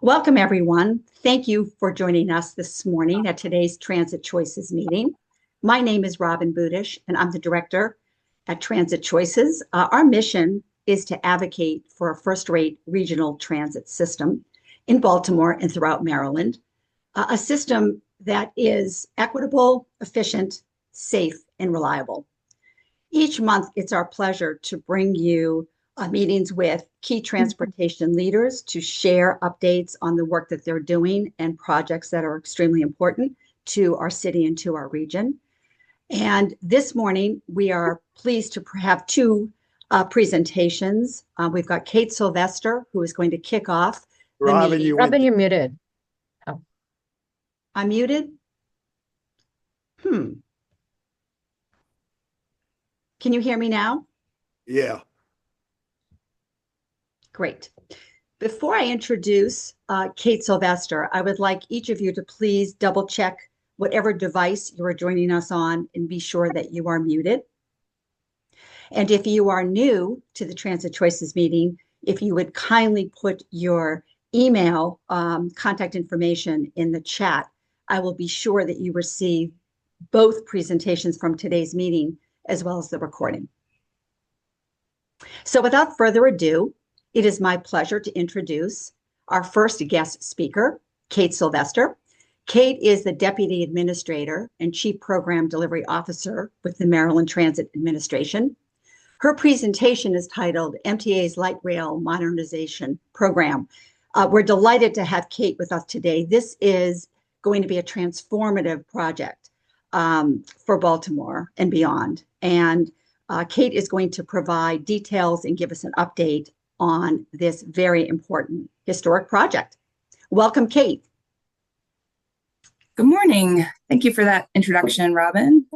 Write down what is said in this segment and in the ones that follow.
Welcome, everyone. Thank you for joining us this morning at today's Transit Choices meeting. My name is Robin Budish, and I'm the director at Transit Choices. Our mission is to advocate for a first-rate regional transit system in Baltimore and throughout Maryland, a system that is equitable, efficient, safe, and reliable. Each month, it's our pleasure to bring you meetings with key transportation leaders to share updates on the work that they're doing and projects that are extremely important to our city and to our region. And this morning, we are pleased to have two presentations. We've got Kate Sylvester, who is going to kick off the Robin, meeting. Robin, you're muted. Oh, I'm muted? Can you hear me now? Yeah. Great. Before I introduce Kate Sylvester, I would like each of you to please double check whatever device you are joining us on and be sure that you are muted. And if you are new to the Transit Choices meeting, if you would kindly put your email contact information in the chat, I will be sure that you receive both presentations from today's meeting as well as the recording. So without further ado, it is my pleasure to introduce our first guest speaker, Kate Sylvester. Kate is the Deputy Administrator and Chief Program Delivery Officer with the Maryland Transit Administration. Her presentation is titled MTA's Light Rail Modernization Program. We're delighted to have Kate with us today. This is going to be a transformative project for Baltimore and beyond. And Kate is going to provide details and give us an update on this very important historic project. Welcome, Kate. Good morning. Thank you for that introduction, Robin.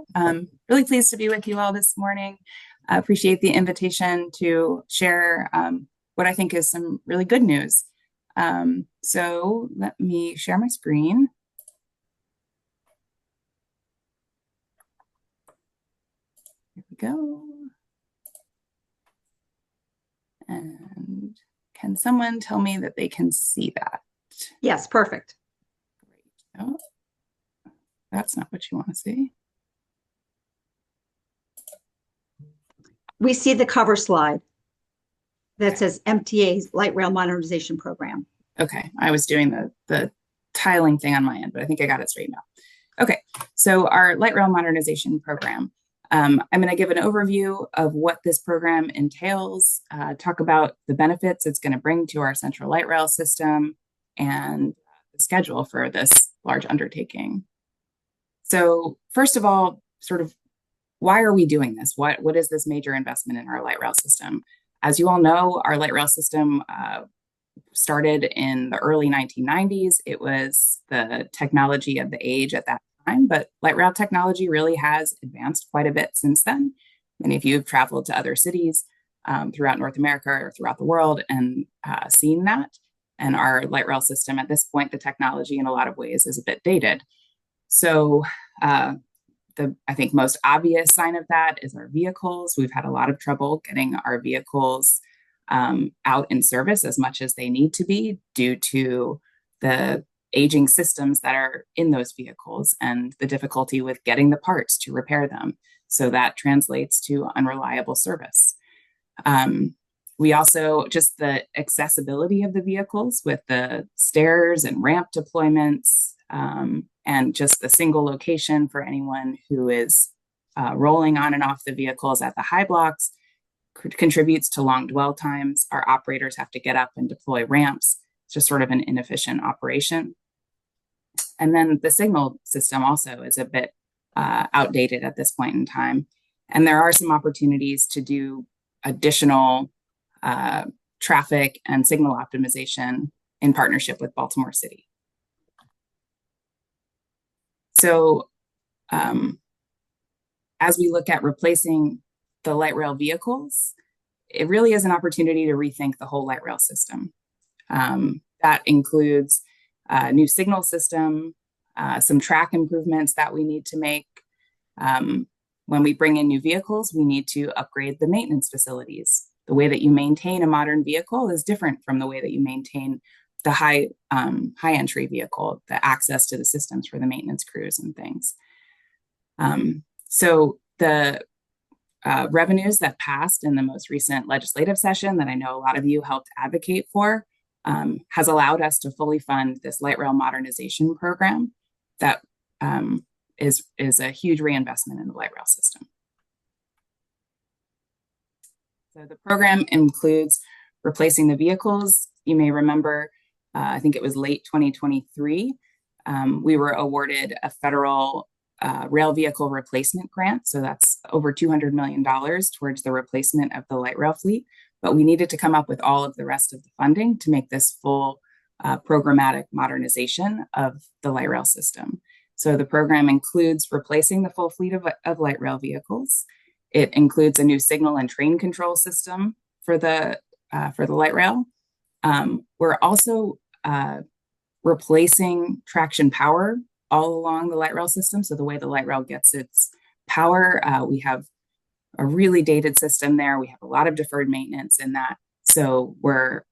Really pleased to be with you all this morning. I appreciate the invitation to share what I think is some really good news. So let me share my screen. Here we go. And can someone tell me that they can see that? Yes, perfect. Great. Oh, that's not what you want to see. We see the cover slide that says MTA's Light Rail Modernization Program. Okay, I was doing the tiling thing on my end, but I think I got it straight now. Okay, so our Light Rail Modernization Program. I'm going to give an overview of what this program entails, talk about the benefits it's going to bring to our central light rail system, and the schedule for this large undertaking. So first of all, sort of, why are we doing this? What is this major investment in our light rail system? As you all know, our light rail system started in the early 1990s. It was the technology of the age at that time, but light rail technology really has advanced quite a bit since then. Many of you have traveled to other cities throughout North America or throughout the world and seen that. And our light rail system at this point, the technology in a lot of ways is a bit dated. So I think most obvious sign of that is our vehicles. We've had a lot of trouble getting our vehicles out in service as much as they need to be due to the aging systems that are in those vehicles and the difficulty with getting the parts to repair them. So that translates to unreliable service. We also, just the accessibility of the vehicles with the stairs and ramp deployments, and just the single location for anyone who is rolling on and off the vehicles at the high blocks contributes to long dwell times. Our operators have to get up and deploy ramps. It's just sort of an inefficient operation. And then the signal system also is a bit outdated at this point in time. And there are some opportunities to do additional traffic and signal optimization in partnership with Baltimore City. So as we look at replacing the light rail vehicles, it really is an opportunity to rethink the whole light rail system. That includes a new signal system, some track improvements that we need to make. When we bring in new vehicles, we need to upgrade the maintenance facilities. The way that you maintain a modern vehicle is different from the way that you maintain high entry vehicle, the access to the systems for the maintenance crews and things. So the revenues that passed in the most recent legislative session that I know a lot of you helped advocate for has allowed us to fully fund this light rail modernization program that is a huge reinvestment in the light rail system. So the program includes replacing the vehicles. You may remember, I think it was late 2023, we were awarded a federal rail vehicle replacement grant. So that's over $200 million towards the replacement of the light rail fleet. But we needed to come up with all of the rest of the funding to make this full programmatic modernization of the light rail system. So the program includes replacing the full fleet of light rail vehicles. It includes a new signal and train control system for the light rail. We're also replacing traction power all along the light rail system. So the way the light rail gets its power, we have a really dated system there. We have a lot of deferred maintenance in that. So we're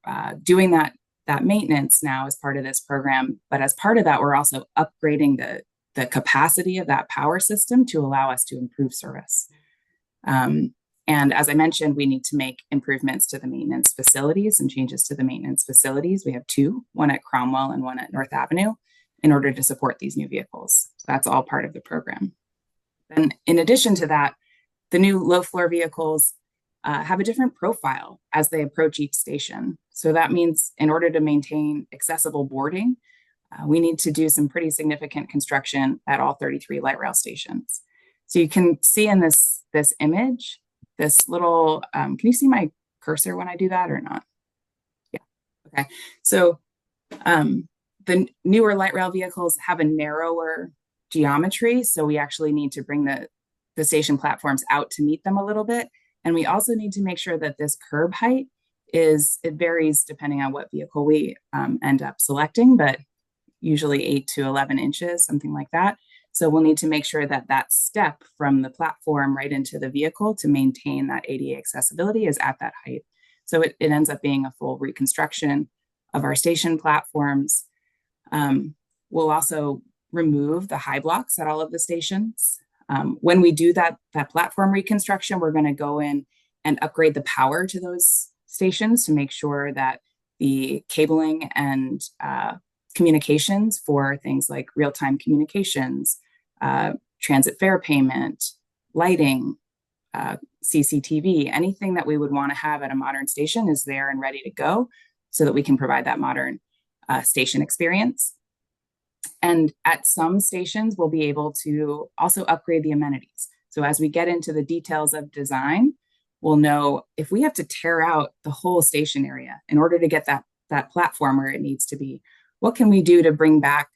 doing that maintenance now as part of this program. But as part of that, we're also upgrading the capacity of that power system to allow us to improve service. And as I mentioned, we need to make improvements to the maintenance facilities and changes to the maintenance facilities. We have two, one at Cromwell and one at North Avenue, in order to support these new vehicles. So that's all part of the program. And in addition to that, the new low floor vehicles have a different profile as they approach each station. So that means in order to maintain accessible boarding, we need to do some pretty significant construction at all 33 light rail stations. So you can see in this image, this little, can you see my cursor when I do that or not? Yeah, okay. So the newer light rail vehicles have a narrower geometry. So we actually need to bring the station platforms out to meet them a little bit. And we also need to make sure that this curb height it varies depending on what vehicle we end up selecting, but usually 8 to 11 inches, something like that. So we'll need to make sure that that step from the platform right into the vehicle to maintain that ADA accessibility is at that height. So it ends up being a full reconstruction of our station platforms. We'll also remove the high blocks at all of the stations. When we do that platform reconstruction, we're going to go in and upgrade the power to those stations to make sure that the cabling and communications for things like real-time communications, transit fare payment, lighting, CCTV, anything that we would want to have at a modern station is there and ready to go so that we can provide that modern station experience. And at some stations, we'll be able to also upgrade the amenities. So as we get into the details of design, we'll know if we have to tear out the whole station area in order to get that platform where it needs to be, what can we do to bring back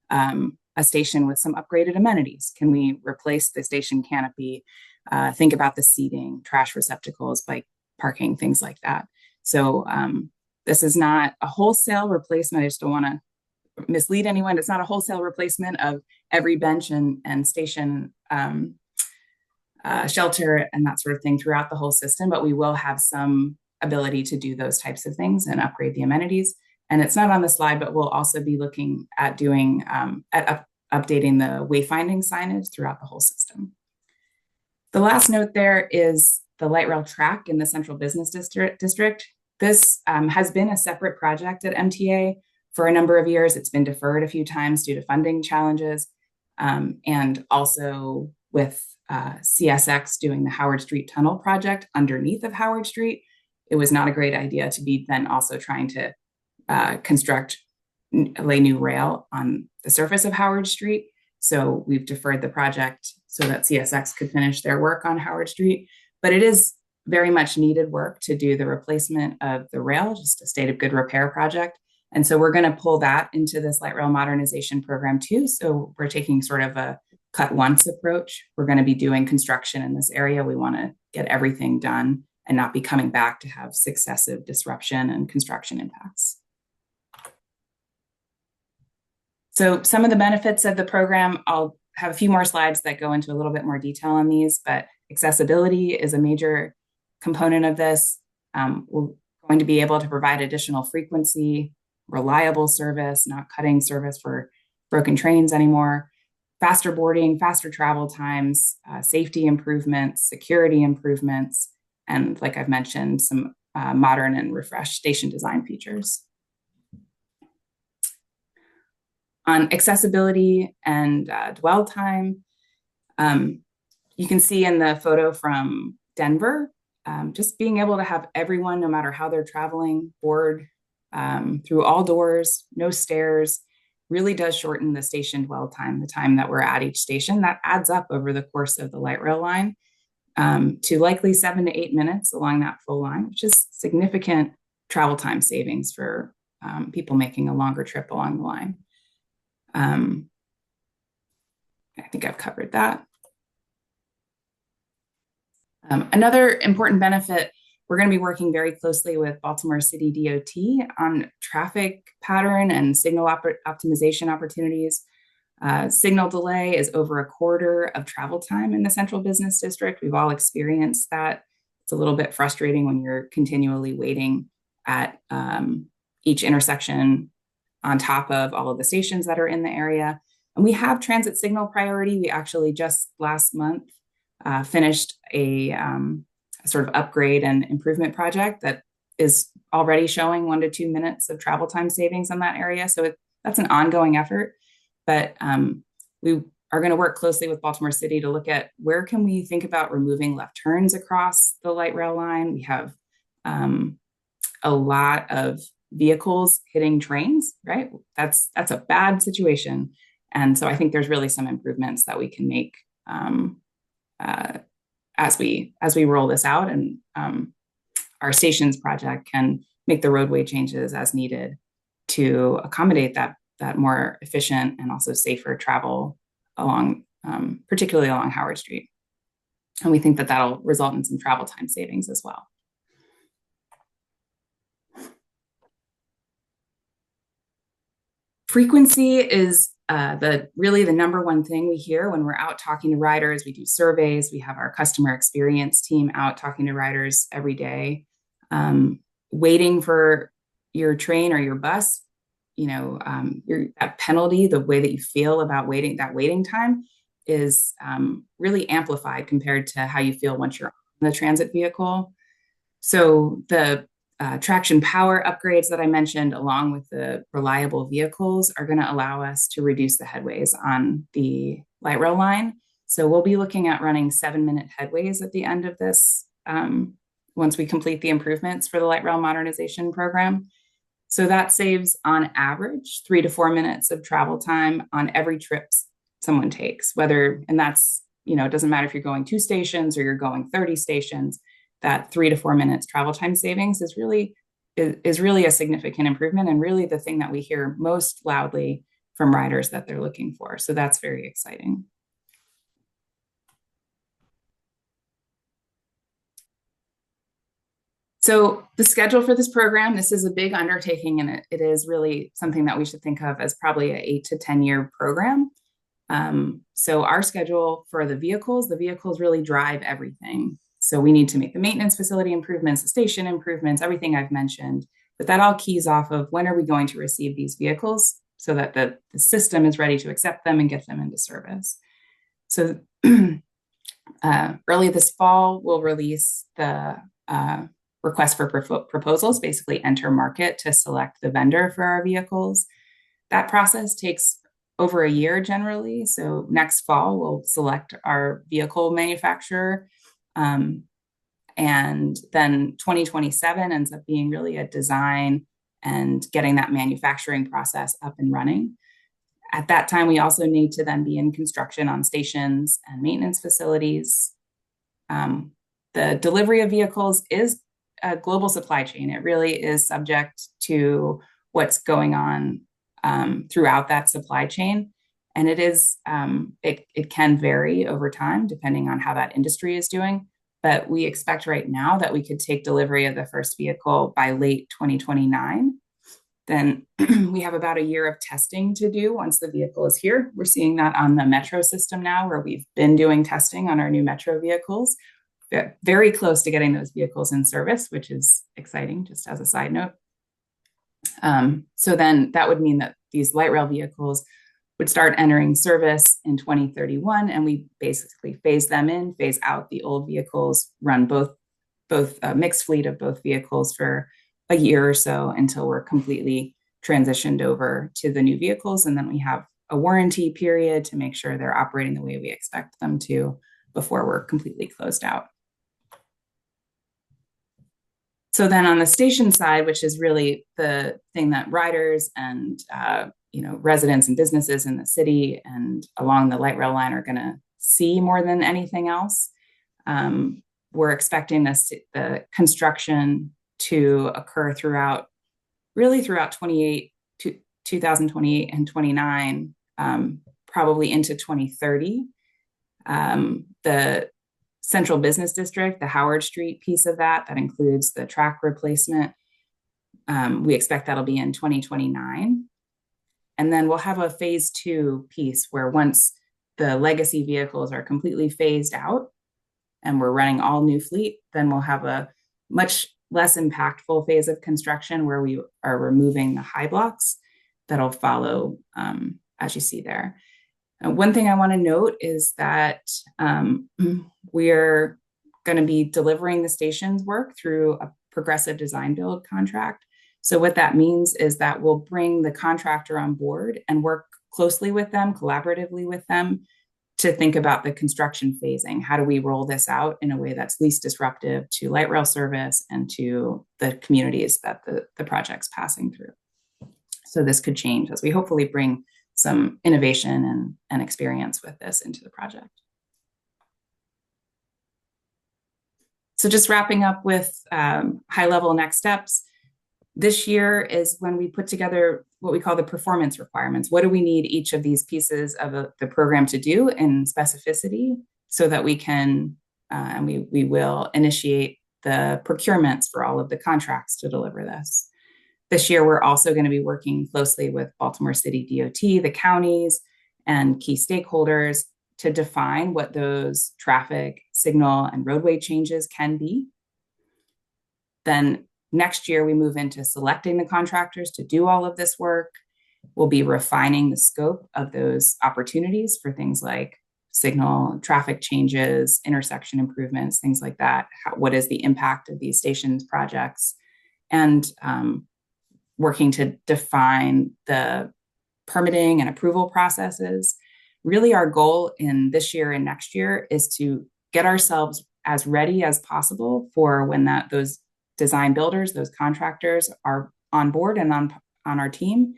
a station with some upgraded amenities? Can we replace the station canopy? Think about the seating, trash receptacles, bike parking, things like that. So this is not a wholesale replacement. I just don't want to mislead anyone. It's not a wholesale replacement of every bench and station shelter and that sort of thing throughout the whole system, but we will have some ability to do those types of things and upgrade the amenities. And it's not on the slide, but we'll also be looking at doing updating the wayfinding signage throughout the whole system. The last note there is the light rail track in the Central Business District. This has been a separate project at MTA for a number of years. It's been deferred a few times due to funding challenges, and also with CSX doing the Howard Street Tunnel project underneath of Howard Street. It was not a great idea to be then also trying to lay new rail on the surface of Howard Street. So we've deferred the project so that CSX could finish their work on Howard Street. But it is very much needed work to do the replacement of the rail, just a state of good repair project. And so we're going to pull that into this light rail modernization program too. So we're taking sort of a cut once approach. We're going to be doing construction in this area. We want to get everything done and not be coming back to have successive disruption and construction impacts. So some of the benefits of the program, I'll have a few more slides that go into a little bit more detail on these, but accessibility is a major component of this. We're going to be able to provide additional frequency reliable service, not cutting service for broken trains anymore, faster boarding, faster travel times, safety improvements, security improvements, and like I've mentioned, some modern and refreshed station design features. On accessibility and dwell time, you can see in the photo from Denver, just being able to have everyone, no matter how they're traveling, board through all doors, no stairs, really does shorten the station dwell time, the time that we're at each station. That adds up over the course of the light rail line to likely 7 to 8 minutes along that full line, which is significant travel time savings for people making a longer trip along the line. I think I've covered that. Another important benefit, we're going to be working very closely with Baltimore City DOT on traffic pattern and signal optimization opportunities. Signal delay is over a quarter of travel time in the Central Business District. We've all experienced that. It's a little bit frustrating when you're continually waiting at each intersection on top of all of the stations that are in the area. And we have transit signal priority. We actually just last month finished a sort of upgrade and improvement project that is already showing 1 to 2 minutes of travel time savings in that area. So that's an ongoing effort, but we are going to work closely with Baltimore City to look at where can we think about removing left turns across the light rail line. We have a lot of vehicles hitting trains, right? That's a bad situation. And so I think there's really some improvements that we can make as we roll this out, and our stations project can make the roadway changes as needed to accommodate that more efficient and also safer travel along, particularly along Howard Street. And we think that that'll result in some travel time savings as well. Frequency is really the number one thing we hear when we're out talking to riders. We do surveys. We have our customer experience team out talking to riders every day. Waiting for your train or your bus, that penalty, the way that you feel about waiting time is really amplified compared to how you feel once you're on the transit vehicle. So the traction power upgrades that I mentioned, along with the reliable vehicles, are going to allow us to reduce the headways on the light rail line. So we'll be looking at running 7-minute headways at the end of this once we complete the improvements for the light rail modernization program. So that saves on average 3 to 4 minutes of travel time on every trip someone takes, and that's, it doesn't matter if you're going 2 stations or you're going 30 stations. That 3 to 4 minutes travel time savings is really a significant improvement, and really the thing that we hear most loudly from riders that they're looking for. So that's very exciting. So the schedule for this program, this is a big undertaking, and it is really something that we should think of as probably an 8 to 10 year program. So our schedule for the vehicles really drive everything. So we need to make the maintenance facility improvements, the station improvements, everything I've mentioned, but that all keys off of when are we going to receive these vehicles so that the system is ready to accept them and get them into service. So early this fall, we'll release the request for proposals, basically enter market to select the vendor for our vehicles. That process takes over a year generally. So next fall, we'll select our vehicle manufacturer. And then 2027 ends up being really a design and getting that manufacturing process up and running. At that time, we also need to then be in construction on stations and maintenance facilities. The delivery of vehicles is a global supply chain. It really is subject to what's going on throughout that supply chain. And it can vary over time depending on how that industry is doing. But we expect right now that we could take delivery of the first vehicle by late 2029. Then we have about a year of testing to do once the vehicle is here. We're seeing that on the Metro system now, where we've been doing testing on our new Metro vehicles. Very close to getting those vehicles in service, which is exciting, just as a side note. So then that would mean that these light rail vehicles would start entering service in 2031, and we basically phase them in, phase out the old vehicles, run both a mixed fleet of both vehicles for a year or so until we're completely transitioned over to the new vehicles. And then we have a warranty period to make sure they're operating the way we expect them to before we're completely closed out. So then on the station side, which is really the thing that riders and residents and businesses in the city and along the light rail line are going to see more than anything else, we're expecting the construction to occur throughout 2028 and 29, probably into 2030. The Central Business District, the Howard Street piece of that includes the track replacement. We expect that'll be in 2029. And then we'll have a phase 2 piece where once the legacy vehicles are completely phased out and we're running all new fleet, then we'll have a much less impactful phase of construction where we are removing the high blocks that'll follow as you see there. One thing I want to note is that we're going to be delivering the station's work through a progressive design build contract. So what that means is that we'll bring the contractor on board and work closely with them, collaboratively with them, to think about the construction phasing. How do we roll this out in a way that's least disruptive to light rail service and to the communities that the project's passing through? So this could change as we hopefully bring some innovation and experience with this into the project. So just wrapping up with high-level next steps. This year is when we put together what we call the performance requirements. What do we need each of these pieces of the program to do in specificity so that we can, and we will initiate the procurements for all of the contracts to deliver this. This year, we're also going to be working closely with Baltimore City DOT, the counties, and key stakeholders to define what those traffic, signal, and roadway changes can be. Then next year, we move into selecting the contractors to do all of this work. We'll be refining the scope of those opportunities for things like signal, traffic changes, intersection improvements, things like that. What is the impact of these stations projects? And working to define the permitting and approval processes. Really, our goal in this year and next year is to get ourselves as ready as possible for when those design builders, those contractors are on board and on our team,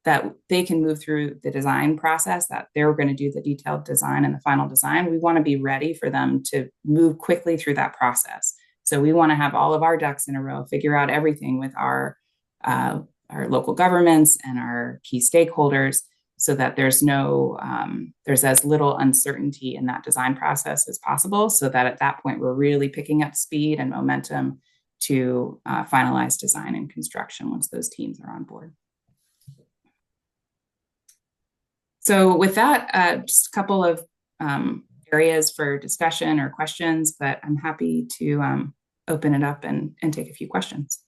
that they can move through the design process, that they're going to do the detailed design and the final design. We want to be ready for them to move quickly through that process. So we want to have all of our ducks in a row, figure out everything with our local governments and our key stakeholders so that there's as little uncertainty in that design process as possible, so that at that point we're really picking up speed and momentum to finalize design and construction once those teams are on board. So with that, just a couple of areas for discussion or questions, but I'm happy to open it up and take a few questions.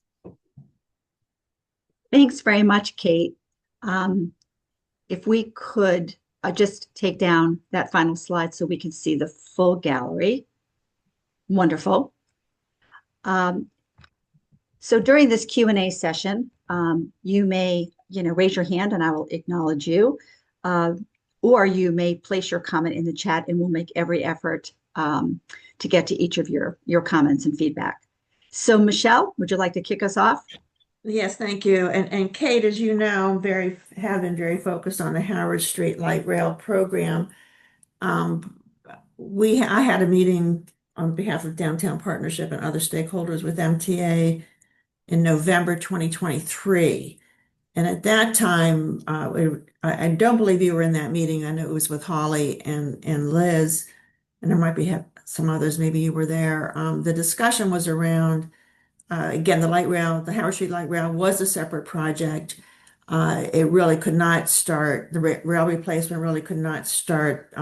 Thanks very much, Kate. If we could just take down that final slide so we can see the full gallery. Wonderful. So during this Q&A session, you may, raise your hand and I will acknowledge you, or you may place your comment in the chat and we'll make every effort to get to each of your comments and feedback. So Michelle, would you like to kick us off? Yes, thank you. And Kate, as you know, have been very focused on the Howard Street Light Rail program. I had a meeting on behalf of Downtown Partnership and other stakeholders with MTA in November 2023. And at that time, I don't believe you were in that meeting. I know it was with Holly and Liz, and there might be some others, maybe you were there. The discussion was around again, the Howard Street Light Rail was a separate project. It really could not start, the rail replacement really could not start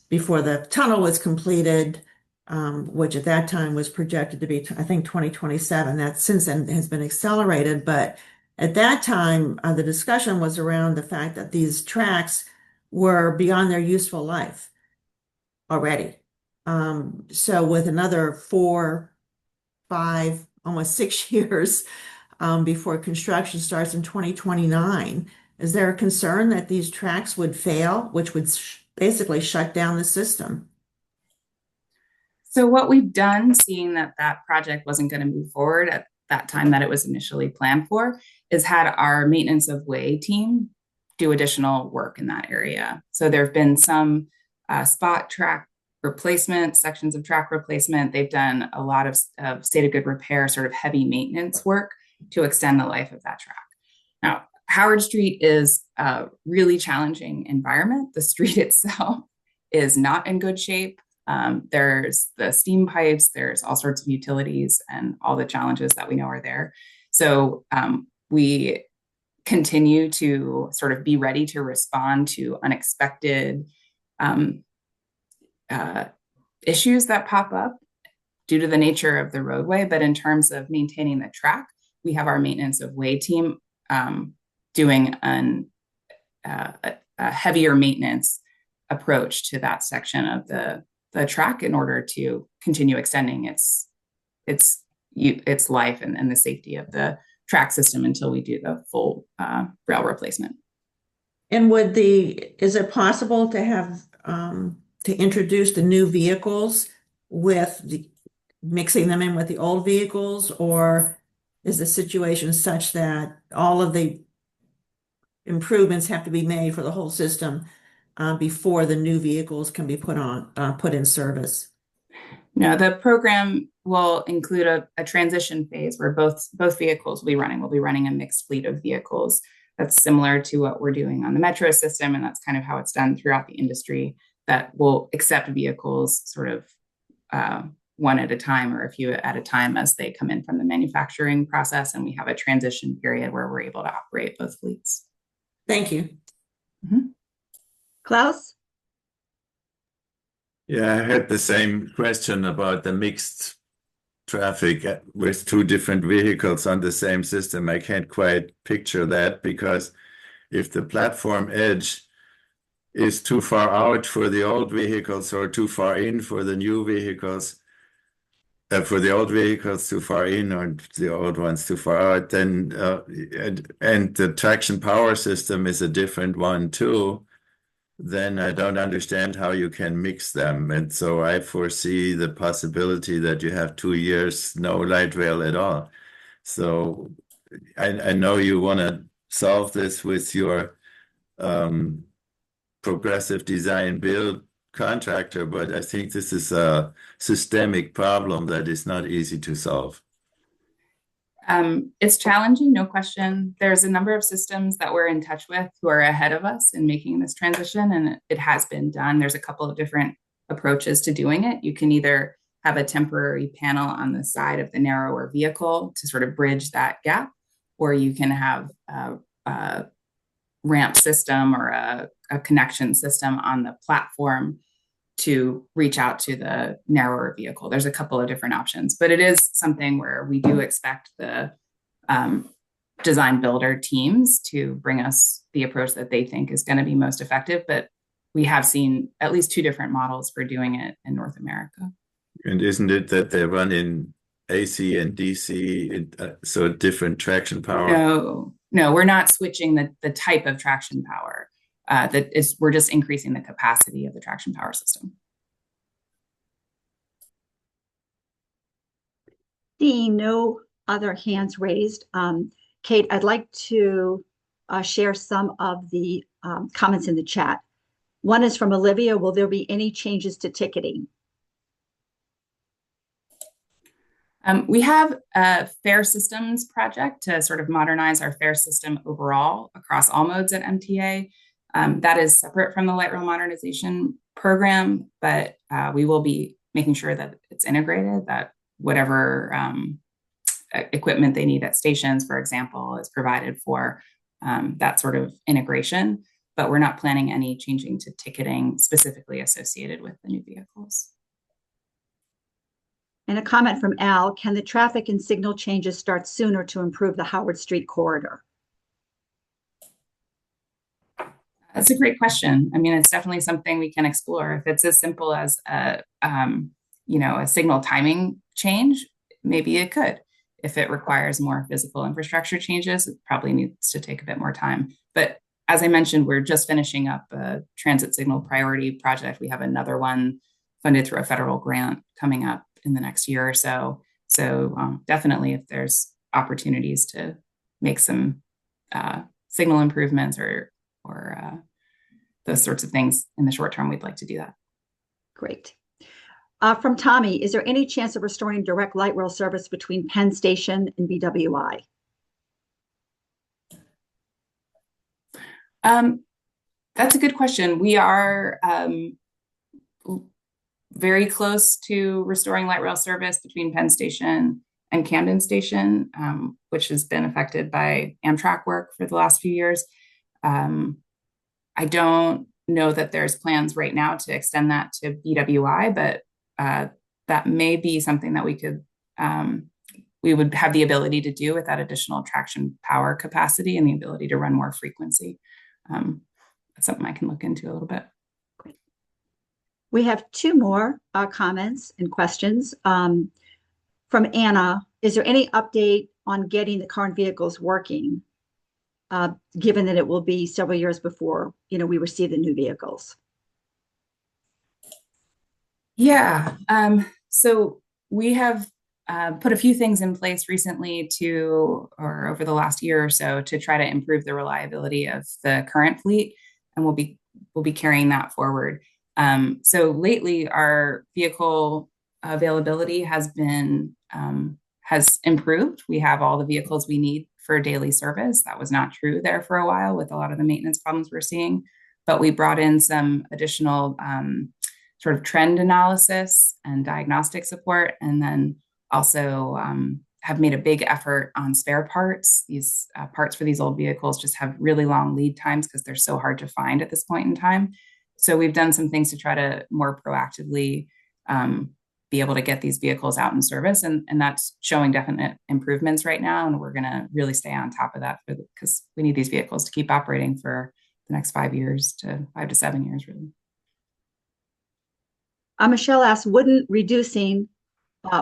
before the tunnel was completed, which at that time was projected to be, I think, 2027. That since then has been accelerated, but At that time, the discussion was around the fact that these tracks were beyond their useful life already. So with another 4, 5, almost 6 years before construction starts in 2029, is there a concern that these tracks would fail, which would basically shut down the system? So what we've done, seeing that that project wasn't going to move forward at that time that it was initially planned for, is had our maintenance of way team do additional work in that area. So there have been some spot track replacement, sections of track replacement. They've done a lot of state of good repair, sort of heavy maintenance work to extend the life of that track. Now, Howard Street is a really challenging environment. The street itself is not in good shape. There's the steam pipes, there's all sorts of utilities and all the challenges that we know are there. So we continue to sort of be ready to respond to unexpected issues that pop up due to the nature of the roadway. But in terms of maintaining the track, we have our maintenance of way team doing a heavier maintenance approach to that section of the track in order to continue extending its life and the safety of the track system until we do the full rail replacement. And is it possible to have to introduce the new vehicles with mixing them in with the old vehicles, or is the situation such that all of the improvements have to be made for the whole system before the new vehicles can be put in service? No, the program will include a transition phase where both vehicles will be running. We'll be running a mixed fleet of vehicles. That's similar to what we're doing on the metro system, and that's kind of how it's done throughout the industry, that will accept vehicles sort of one at a time or a few at a time as they come in from the manufacturing process, and we have a transition period where we're able to operate both fleets. Thank you. Mm-hmm. Klaus? Yeah, I had the same question about the mixed traffic with 2 different vehicles on the same system. I can't quite picture that, because if the platform edge is too far out for the old vehicles or too far in for the new vehicles, for the old vehicles too far in or the old ones too far out, then and the traction power system is a different one too, then I don't understand how you can mix them. And so I foresee the possibility that you have 2 years no light rail at all. So I know you want to solve this with your progressive design build contractor, but I think this is a systemic problem that is not easy to solve. It's challenging, no question. There's a number of systems that we're in touch with who are ahead of us in making this transition, and it has been done. There's a couple of different approaches to doing it. You can either have a temporary panel on the side of the narrower vehicle to sort of bridge that gap, or you can have a ramp system or a connection system on the platform to reach out to the narrower vehicle. There's a couple of different options, but it is something where we do expect the design builder teams to bring us the approach that they think is going to be most effective. But we have seen at least 2 different models for doing it in North America. And isn't it that they run in AC and DC, so different traction power? No, we're not switching the type of traction power. We're just increasing the capacity of the traction power system. Seeing no other hands raised, Kate, I'd like to share some of the comments in the chat. One is from Olivia. Will there be any changes to ticketing? We have a fare systems project to sort of modernize our fare system overall across all modes at MTA. That is separate from the light rail modernization program, but we will be making sure that it's integrated, that whatever equipment they need at stations, for example, is provided for that sort of integration. But we're not planning any changing to ticketing specifically associated with the new vehicles. And a comment from Al, can the traffic and signal changes start sooner to improve the Howard Street corridor? That's a great question. I mean, it's definitely something we can explore. If it's as simple as a signal timing change, maybe it could. If it requires more physical infrastructure changes, it probably needs to take a bit more time. But as I mentioned, we're just finishing up a transit signal priority project. We have another one funded through a federal grant coming up in the next year or so. So definitely, if there's opportunities to make some signal improvements or those sorts of things in the short term, we'd like to do that. Great. From Tommy, is there any chance of restoring direct light rail service between Penn Station and BWI? That's a good question. We are very close to restoring light rail service between Penn Station and Camden Station, which has been affected by Amtrak work for the last few years. I don't know that there's plans right now to extend that to BWI, but that may be something that we would have the ability to do with that additional traction power capacity and the ability to run more frequency. That's something I can look into a little bit. We have two more comments and questions. From Anna, is there any update on getting the current vehicles working, given that it will be several years before we receive the new vehicles? Yeah, so we have put a few things in place recently or over the last year or so to try to improve the reliability of the current fleet, and we'll be carrying that forward. So lately, our vehicle availability has improved. We have all the vehicles we need for daily service. That was not true there for a while with a lot of the maintenance problems we're seeing, but we brought in some additional sort of trend analysis and diagnostic support, and then also have made a big effort on spare parts. These parts for these old vehicles just have really long lead times because they're so hard to find at this point in time. So we've done some things to try to more proactively be able to get these vehicles out in service, and that's showing definite improvements right now. And we're going to really stay on top of that because we need these vehicles to keep operating for the next 5 to 7 years, really. Michelle asks, wouldn't reducing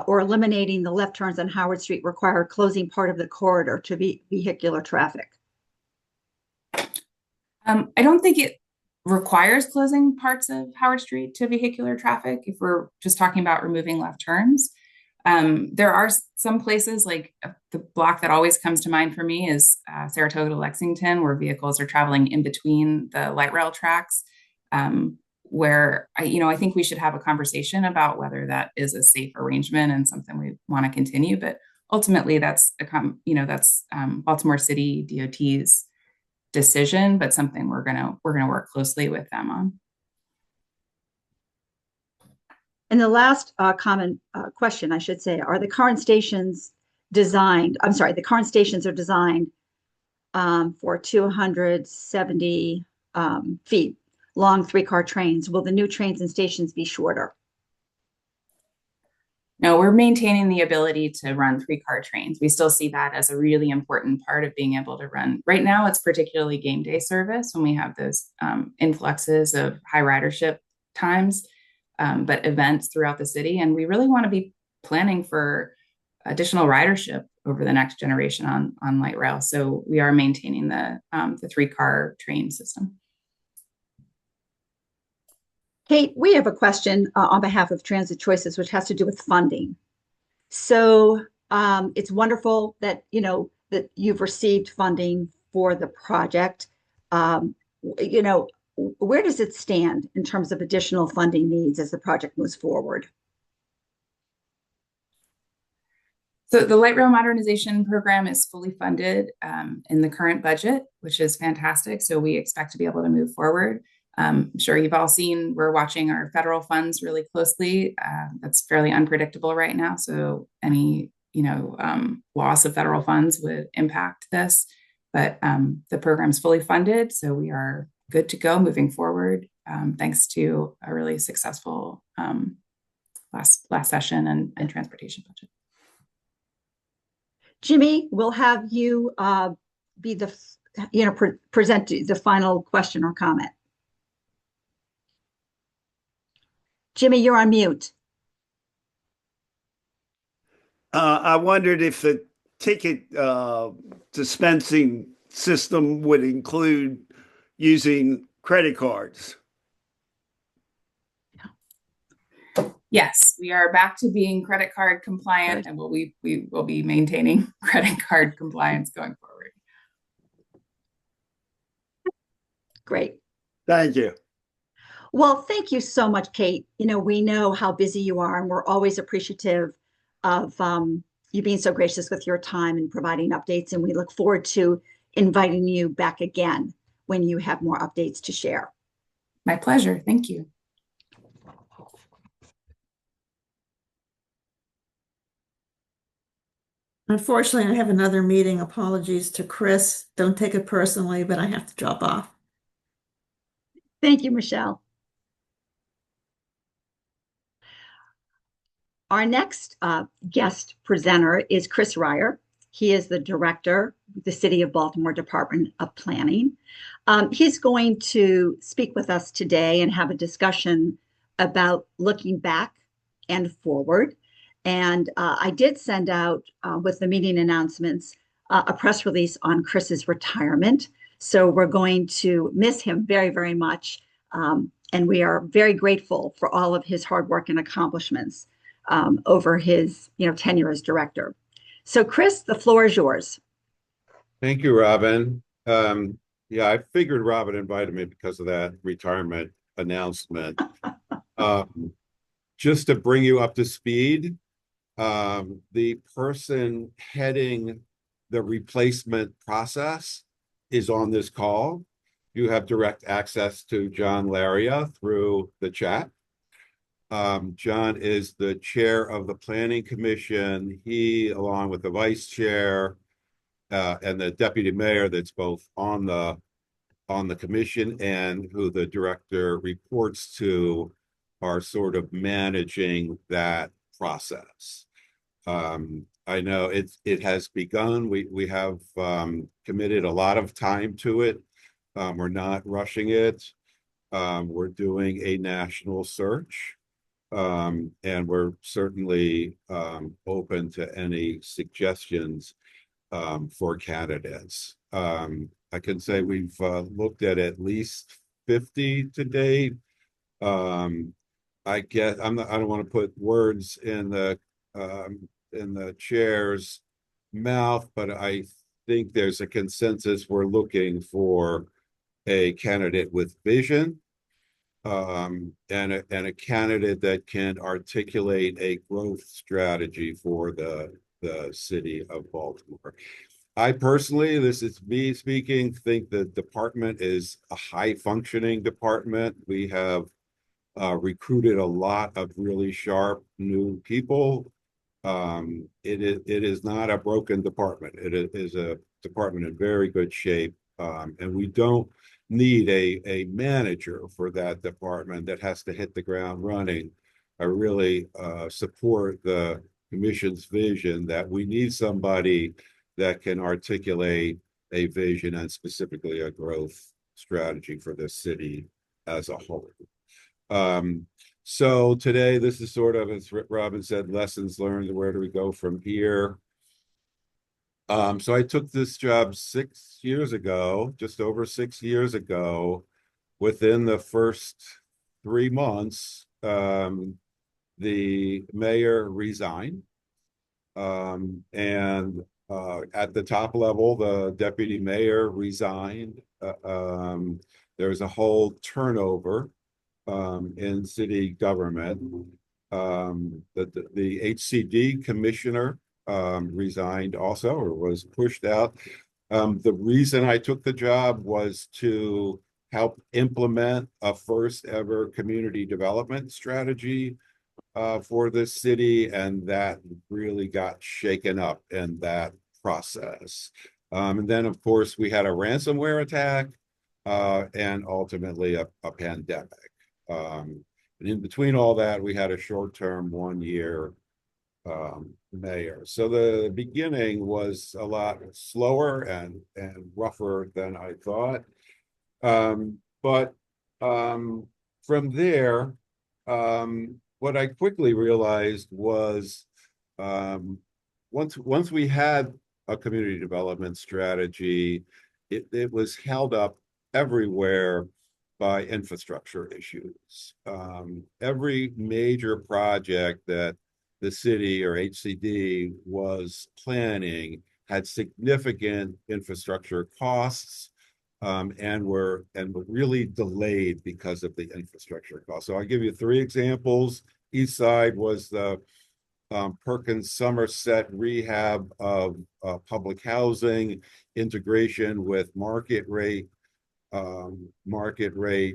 or eliminating the left turns on Howard Street require closing part of the corridor to vehicular traffic? I don't think it requires closing parts of Howard Street to vehicular traffic if we're just talking about removing left turns. There are some places, like the block that always comes to mind for me is Saratoga to Lexington, where vehicles are traveling in between the light rail tracks, where I think we should have a conversation about whether that is a safe arrangement and something we want to continue. But ultimately, that's Baltimore City DOT's decision, but something we're gonna work closely with them on. And the last common question, I should say, are the current stations designed? I'm sorry, the current stations are designed for 270 feet long 3-car trains. Will the new trains and stations be shorter? No, we're maintaining the ability to run 3-car trains. We still see that as a really important part of being able to run. Right now, it's particularly game day service when we have those influxes of high ridership times, but events throughout the city. And we really want to be planning for additional ridership over the next generation on light rail. So we are maintaining the 3-car train system. Kate, we have a question on behalf of Transit Choices, which has to do with funding. So it's wonderful that that you've received funding for the project. Where does it stand in terms of additional funding needs as the project moves forward? So the light rail modernization program is fully funded in the current budget, which is fantastic. So we expect to be able to move forward. I'm sure you've all seen, we're watching our federal funds really closely. That's fairly unpredictable right now. So any, loss of federal funds would impact this, but the program's fully funded. So we are good to go moving forward, thanks to a really successful last session and transportation budget. Jimmy, we'll have you be the present the final question or comment. Jimmy, you're on mute. I wondered if the ticket dispensing system would include using credit cards. Yes, we are back to being credit card compliant, Good. and we will be maintaining credit card compliance going forward. Great. Thank you. Well, thank you so much, Kate. We know how busy you are, and we're always appreciative of you being so gracious with your time and providing updates. And we look forward to inviting you back again when you have more updates to share. My pleasure. Thank you. Unfortunately, I have another meeting. Apologies to Chris. Don't take it personally, but I have to drop off. Thank you, Michelle. Our next guest presenter is Chris Ryer. He is the director of the City of Baltimore Department of Planning. He's going to speak with us today and have a discussion about looking back and forward. And I did send out with the meeting announcements a press release on Chris's retirement. So we're going to miss him very, very much. And we are very grateful for all of his hard work and accomplishments over his tenure as director. So Chris, the floor is yours. Thank you, Robin. Yeah, I figured Robin invited me because of that retirement announcement. Just to bring you up to speed, the person heading the replacement process is on this call. You have direct access to John Laria through the chat. John is the chair of the Planning Commission. He, along with the vice chair and the deputy mayor that's both on the commission and who the director reports to, are sort of managing that process. I know it has begun. We have committed a lot of time to it. We're not rushing it. We're doing a national search. And we're certainly open to any suggestions for candidates. I can say we've looked at least 50 to date. I guess I don't want to put words in the chair's mouth, but I think there's a consensus. We're looking for a candidate with vision. And a candidate that can articulate a growth strategy for the city of Baltimore. I personally, this is me speaking, think the department is a high functioning department. We have recruited a lot of really sharp new people. It is not a broken department. It is a department in very good shape. And we don't need a manager for that department that has to hit the ground running. I really support the commission's vision that we need somebody that can articulate a vision and specifically a growth strategy for the city as a whole. So today, this is sort of, as Robin said, lessons learned. Where do we go from here? So I took this job 6 years ago, just over 6 years ago. Within the first 3 months, the mayor resigned. And at the top level, the deputy mayor resigned. There was a whole turnover in city government. The HCD commissioner resigned also, or was pushed out. The reason I took the job was to help implement a first ever community development strategy for the city, and that really got shaken up in that process. And then, of course, we had a ransomware attack and ultimately a pandemic. And in between all that, we had a short-term 1-year mayor. So the beginning was a lot slower and rougher than I thought. But from there, what I quickly realized was once we had a community development strategy, it was held up everywhere by infrastructure issues. Every major project that the city or HCD was planning had significant infrastructure costs, and were really delayed because of the infrastructure costs. So I'll give you 3 examples. East Side was the Perkins Somerset rehab of public housing, integration with market rate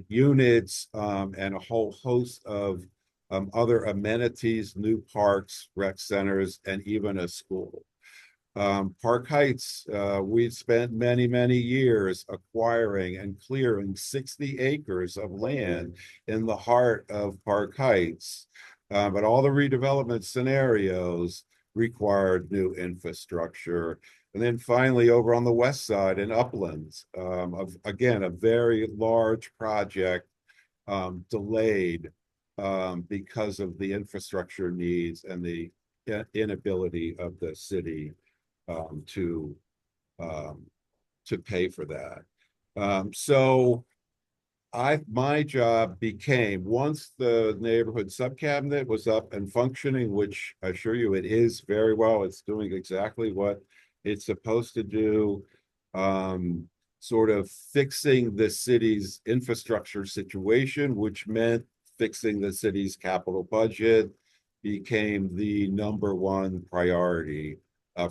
units, and a whole host of other amenities, new parks, rec centers, and even a school. Park Heights, we spent many years acquiring and clearing 60 acres of land in the heart of Park Heights. But all the redevelopment scenarios required new infrastructure. And then finally, over on the west side in Uplands, again, a very large project delayed because of the infrastructure needs and the inability of the city to pay for that. So my job became, once the neighborhood subcabinet was up and functioning, which I assure you it is very well, it's doing exactly what it's supposed to do, sort of fixing the city's infrastructure situation, which meant fixing the city's capital budget, became the #1 priority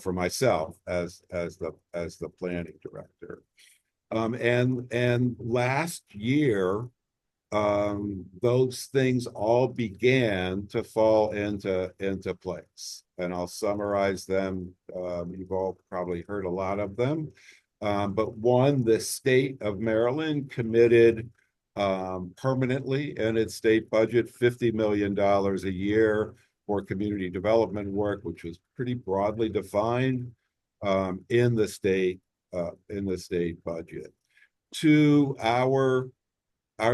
for myself as the planning director. And last year, those things all began to fall into place. And I'll summarize them. You've all probably heard a lot of them. But one, the state of Maryland committed permanently in its state budget $50 million a year for community development work, which was pretty broadly defined in the state budget. To our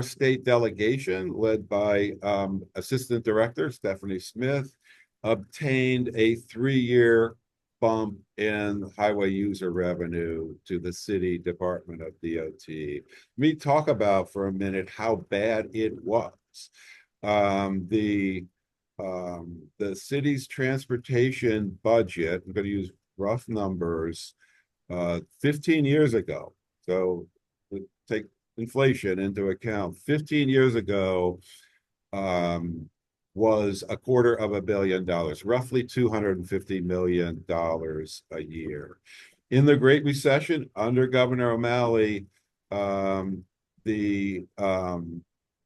state delegation, led by Assistant Director Stephanie Smith, obtained a 3-year bump in highway user revenue to the city Department of DOT. Let me talk about for a minute how bad it was. The city's transportation budget, I'm going to use rough numbers, 15 years ago, so take inflation into account, 15 years ago was $250 million, roughly $250 million a year. In the Great Recession, under Governor O'Malley, the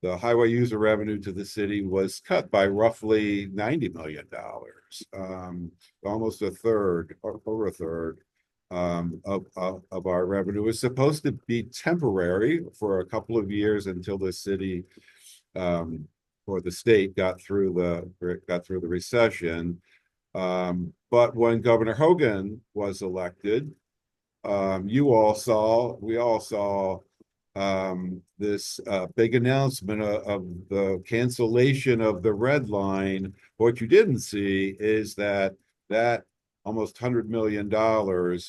highway user revenue to the city was cut by roughly $90 million, almost a third, or over a third of our revenue. It was supposed to be temporary for a couple of years until the city or the state got through the recession. But when Governor Hogan was elected, we all saw this big announcement of the cancellation of the red line. What you didn't see is that almost $100 million,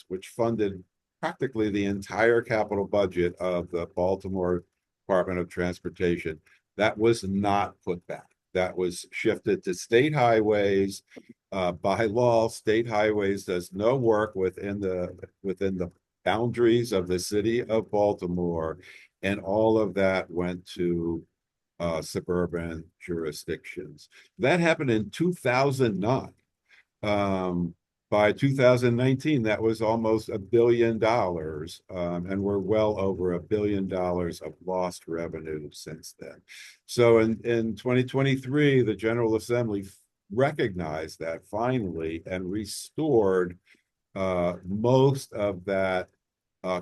which funded practically the entire capital budget of the Baltimore Department of Transportation, that was not put back. That was shifted to state highways. By law, state highways does no work within the boundaries of the city of Baltimore, and all of that went to suburban jurisdictions. That happened in 2009. By 2019, that was almost $1 billion, and we're well over $1 billion of lost revenue since then. So in 2023, the General Assembly recognized that finally and restored most of that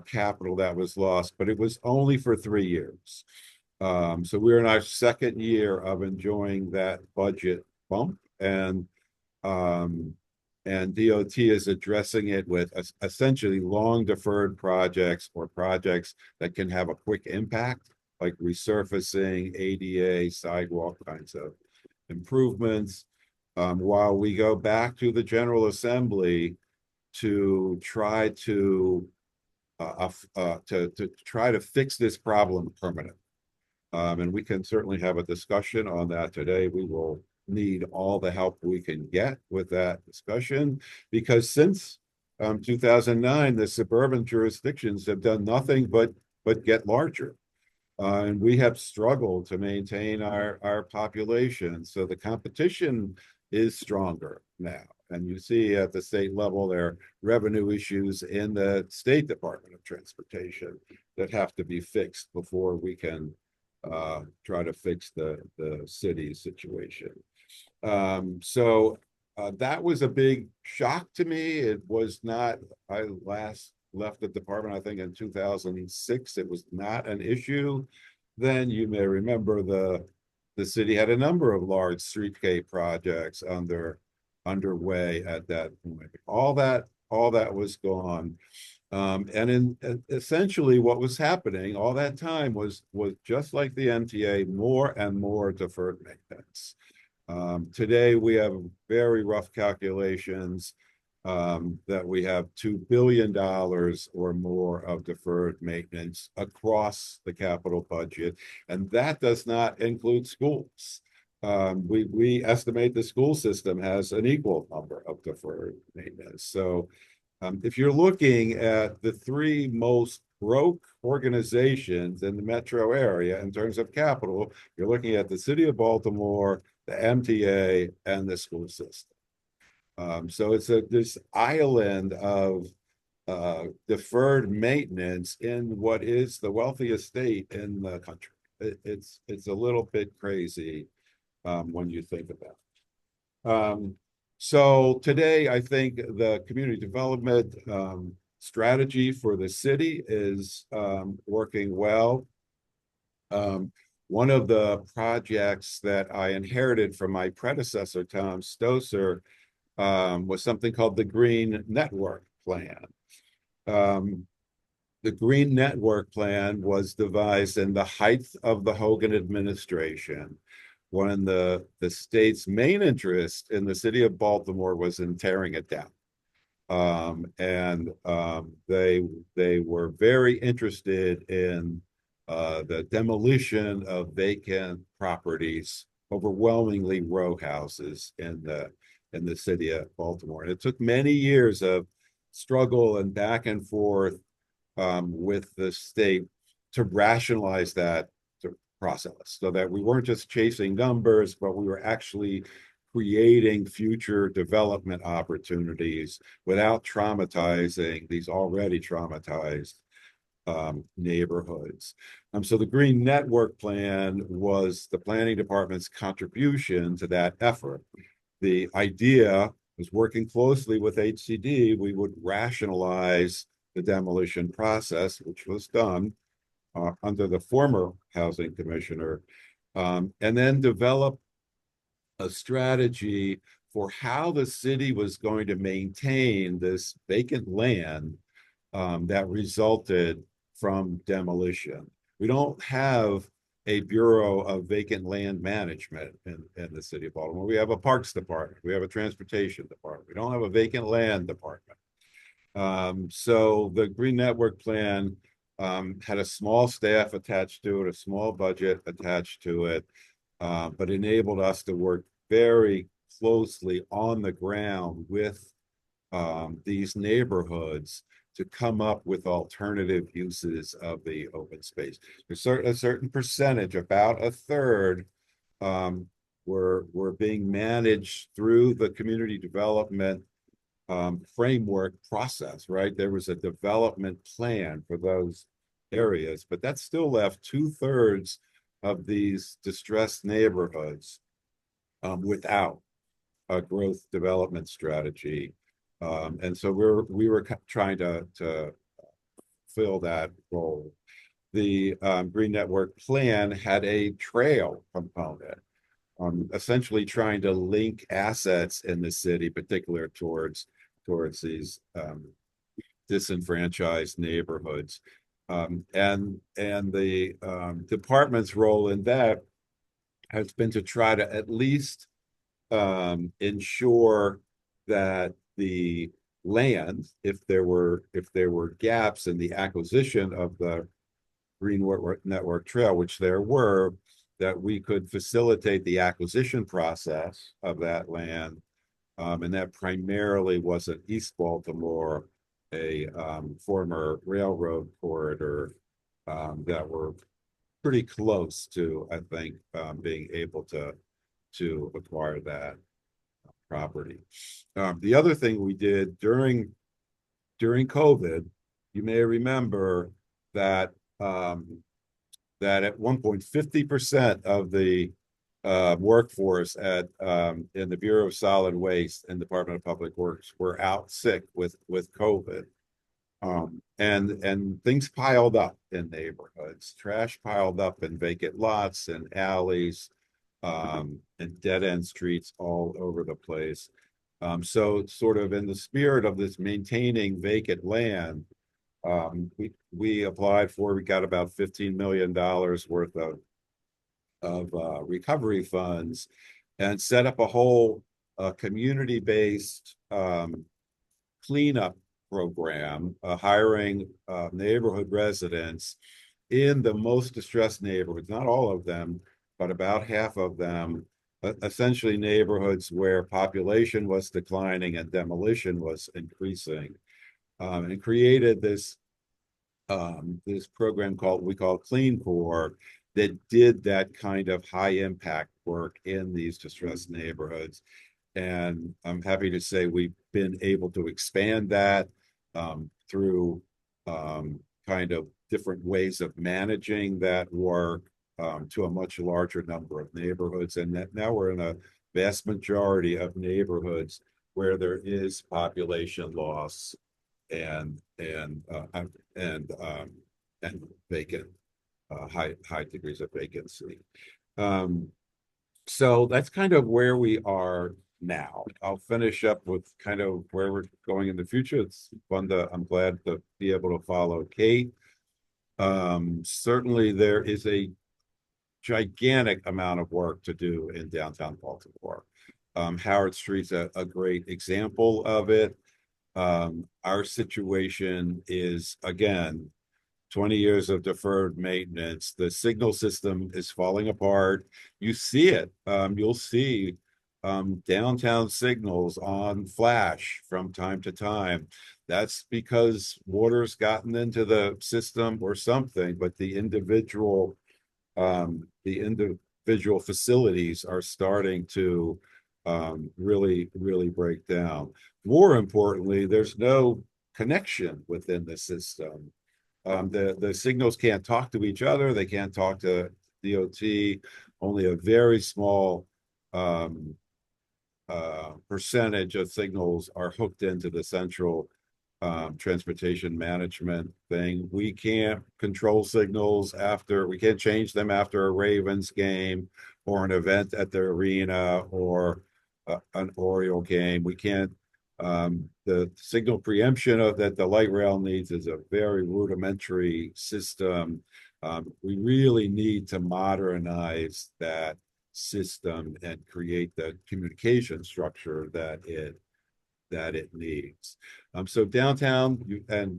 capital that was lost, but it was only for 3 years. So we're in our 2nd year of enjoying that budget bump, and And DOT is addressing it with essentially long deferred projects or projects that can have a quick impact, like resurfacing, ADA, sidewalk kinds of improvements. While we go back to the General Assembly to try to try to fix this problem permanently. And we can certainly have a discussion on that today. We will need all the help we can get with that discussion, because since 2009, the suburban jurisdictions have done nothing but get larger. And we have struggled to maintain our population. So the competition is stronger now. And you see at the state level, there are revenue issues in the State Department of Transportation that have to be fixed before we can try to fix the city situation. So that was a big shock to me. It was not, I last left the department, I think in 2006, it was not an issue. Then you may remember the city had a number of large streetscape projects underway at that point. All that was gone. And essentially what was happening all that time was just like the MTA, more and more deferred maintenance. Today we have very rough calculations that we have $2 billion or more of deferred maintenance across the capital budget, and that does not include schools. We estimate the school system has an equal number of deferred maintenance. So if you're looking at the three most broke organizations in the metro area in terms of capital, you're looking at the city of Baltimore, the MTA, and the school system. So it's this island of deferred maintenance in what is the wealthiest state in the country. It's a little bit crazy when you think about it. So today, I think the community development strategy for the city is working well. One of the projects that I inherited from my predecessor, Tom Stoser, was something called the Green Network Plan. The Green Network Plan was devised in the height of the Hogan administration, when the state's main interest in the city of Baltimore was in tearing it down. They were very interested in the demolition of vacant properties, overwhelmingly row houses in the city of Baltimore. And it took many years of struggle and back and forth with the state to rationalize that process, so that we weren't just chasing numbers, but we were actually creating future development opportunities without traumatizing these already traumatized neighborhoods. So the Green Network Plan was the planning department's contribution to that effort. The idea was, working closely with HCD, we would rationalize the demolition process, which was done under the former housing commissioner, and then develop a strategy for how the city was going to maintain this vacant land that resulted from demolition. We don't have a Bureau of Vacant Land Management in the city of Baltimore. We have a Parks Department. We have a Transportation Department. We don't have a Vacant Land Department. So the Green Network Plan had a small staff attached to it, a small budget attached to it, but enabled us to work very closely on the ground with these neighborhoods to come up with alternative uses of the open space. There's a certain percentage, about a third, were being managed through the community development framework process, right? There was a development plan for those areas, but that still left 2/3 of these distressed neighborhoods without a growth development strategy. And so we were trying to fill that role. The Green Network Plan had a trail component. essentially trying to link assets in the city, particular towards these disenfranchised neighborhoods. And the department's role in that has been to try to at least ensure that the land, if there were gaps in the acquisition of the Green Network Trail, which there were, that we could facilitate the acquisition process of that land. And that primarily was in East Baltimore, a former railroad corridor that were pretty close to, I think, being able to acquire that property. The other thing we did during COVID, you may remember that that at one point 50% of the workforce at in the Bureau of Solid Waste and Department of Public Works were out sick with COVID. And things piled up in neighborhoods, trash piled up in vacant lots and alleys, and dead-end streets all over the place. So sort of in the spirit of this maintaining vacant land, we applied for, we got about $15 million worth of recovery funds and set up a whole community-based cleanup program, hiring neighborhood residents in the most distressed neighborhoods, not all of them, but about half of them, essentially neighborhoods where population was declining and demolition was increasing, and created this program we call Clean Core that did that kind of high impact work in these distressed neighborhoods. And I'm happy to say we've been able to expand that through kind of different ways of managing that work to a much larger number of neighborhoods. And that now we're in a vast majority of neighborhoods where there is population loss and vacant, high degrees of vacancy. So that's kind of where we are now. I'll finish up with kind of where we're going in the future. It's fun I'm glad to be able to follow Kate. Certainly there is a gigantic amount of work to do in downtown Baltimore. Howard Street's a great example of it. Our situation is, again, 20 years of deferred maintenance. The signal system is falling apart. You see it. You'll see downtown signals on flash from time to time. That's because water's gotten into the system or something, but the individual facilities are starting to really break down. More importantly, there's no connection within the system. The signals can't talk to each other. They can't talk to DOT. Only a very small percentage of signals are hooked into the central transportation management thing. We can't control signals we can't change them after a Ravens game or an event at the arena or an Oriole game. We can't, the signal preemption that the light rail needs is a very rudimentary system. We really need to modernize that system and create the communication structure that it needs. So downtown,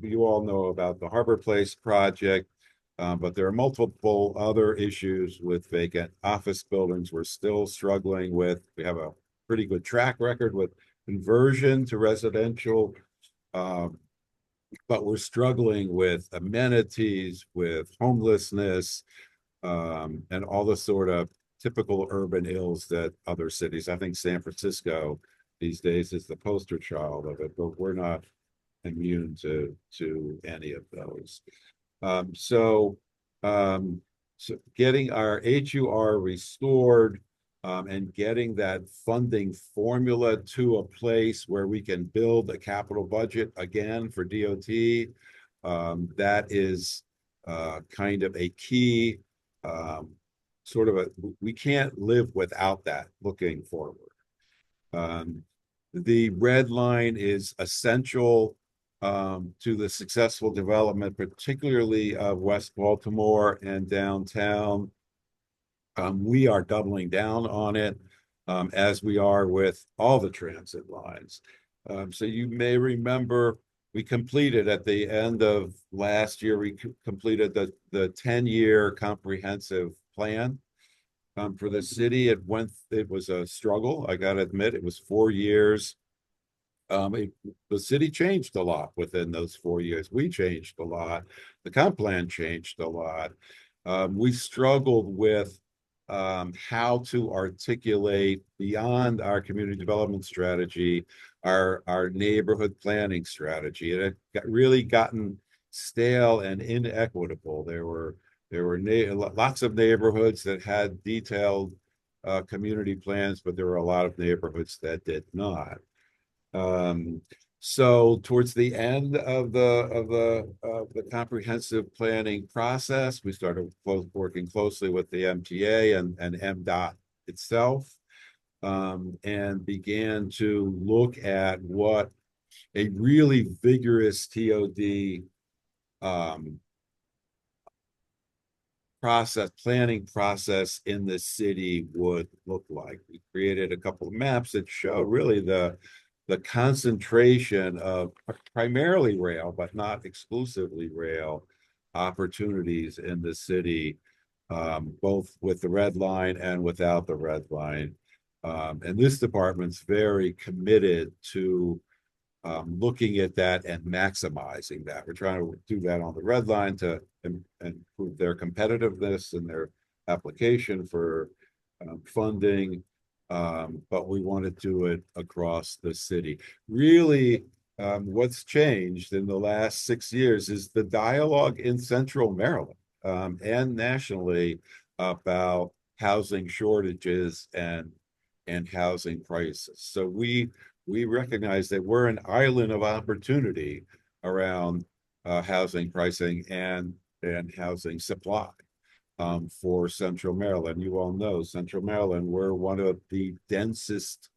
you all know about the Harbor Place project, but there are multiple other issues with vacant office buildings we're still struggling with. We have a pretty good track record with conversion to residential, but we're struggling with amenities, with homelessness, and all the sort of typical urban ills that other cities, I think San Francisco these days is the poster child of it, but we're not immune to any of those. So getting our HUR restored and getting that funding formula to a place where we can build a capital budget again for DOT, that is kind of a key sort of we can't live without that looking forward. The red line is essential to the successful development, particularly of West Baltimore and downtown. We are doubling down on it, as we are with all the transit lines. So you may remember we completed at the end of last year, we completed the 10-year comprehensive plan for the city. It was a struggle. I got to admit, it was 4 years. The city changed a lot within those 4 years. We changed a lot. The comp plan changed a lot. We struggled with how to articulate beyond our community development strategy, our neighborhood planning strategy. And it really gotten stale and inequitable. There were lots of neighborhoods that had detailed community plans, but there were a lot of neighborhoods that did not. So towards the end of the comprehensive planning process, we started working closely with the MTA and MDOT itself, and began to look at what a really vigorous TOD planning process in the city would look like. We created a couple of maps that show really the concentration of primarily rail, but not exclusively rail, opportunities in the city, both with the red line and without the red line. And this department's very committed to looking at that and maximizing that. We're trying to do that on the red line to improve their competitiveness and their application for funding. But we want to do it across the city. Really, what's changed in the last 6 years is the dialogue in Central Maryland and nationally about housing shortages and housing prices. So we recognize that we're an island of opportunity around housing pricing and housing supply. For Central Maryland. You all know Central Maryland, we're one of the densest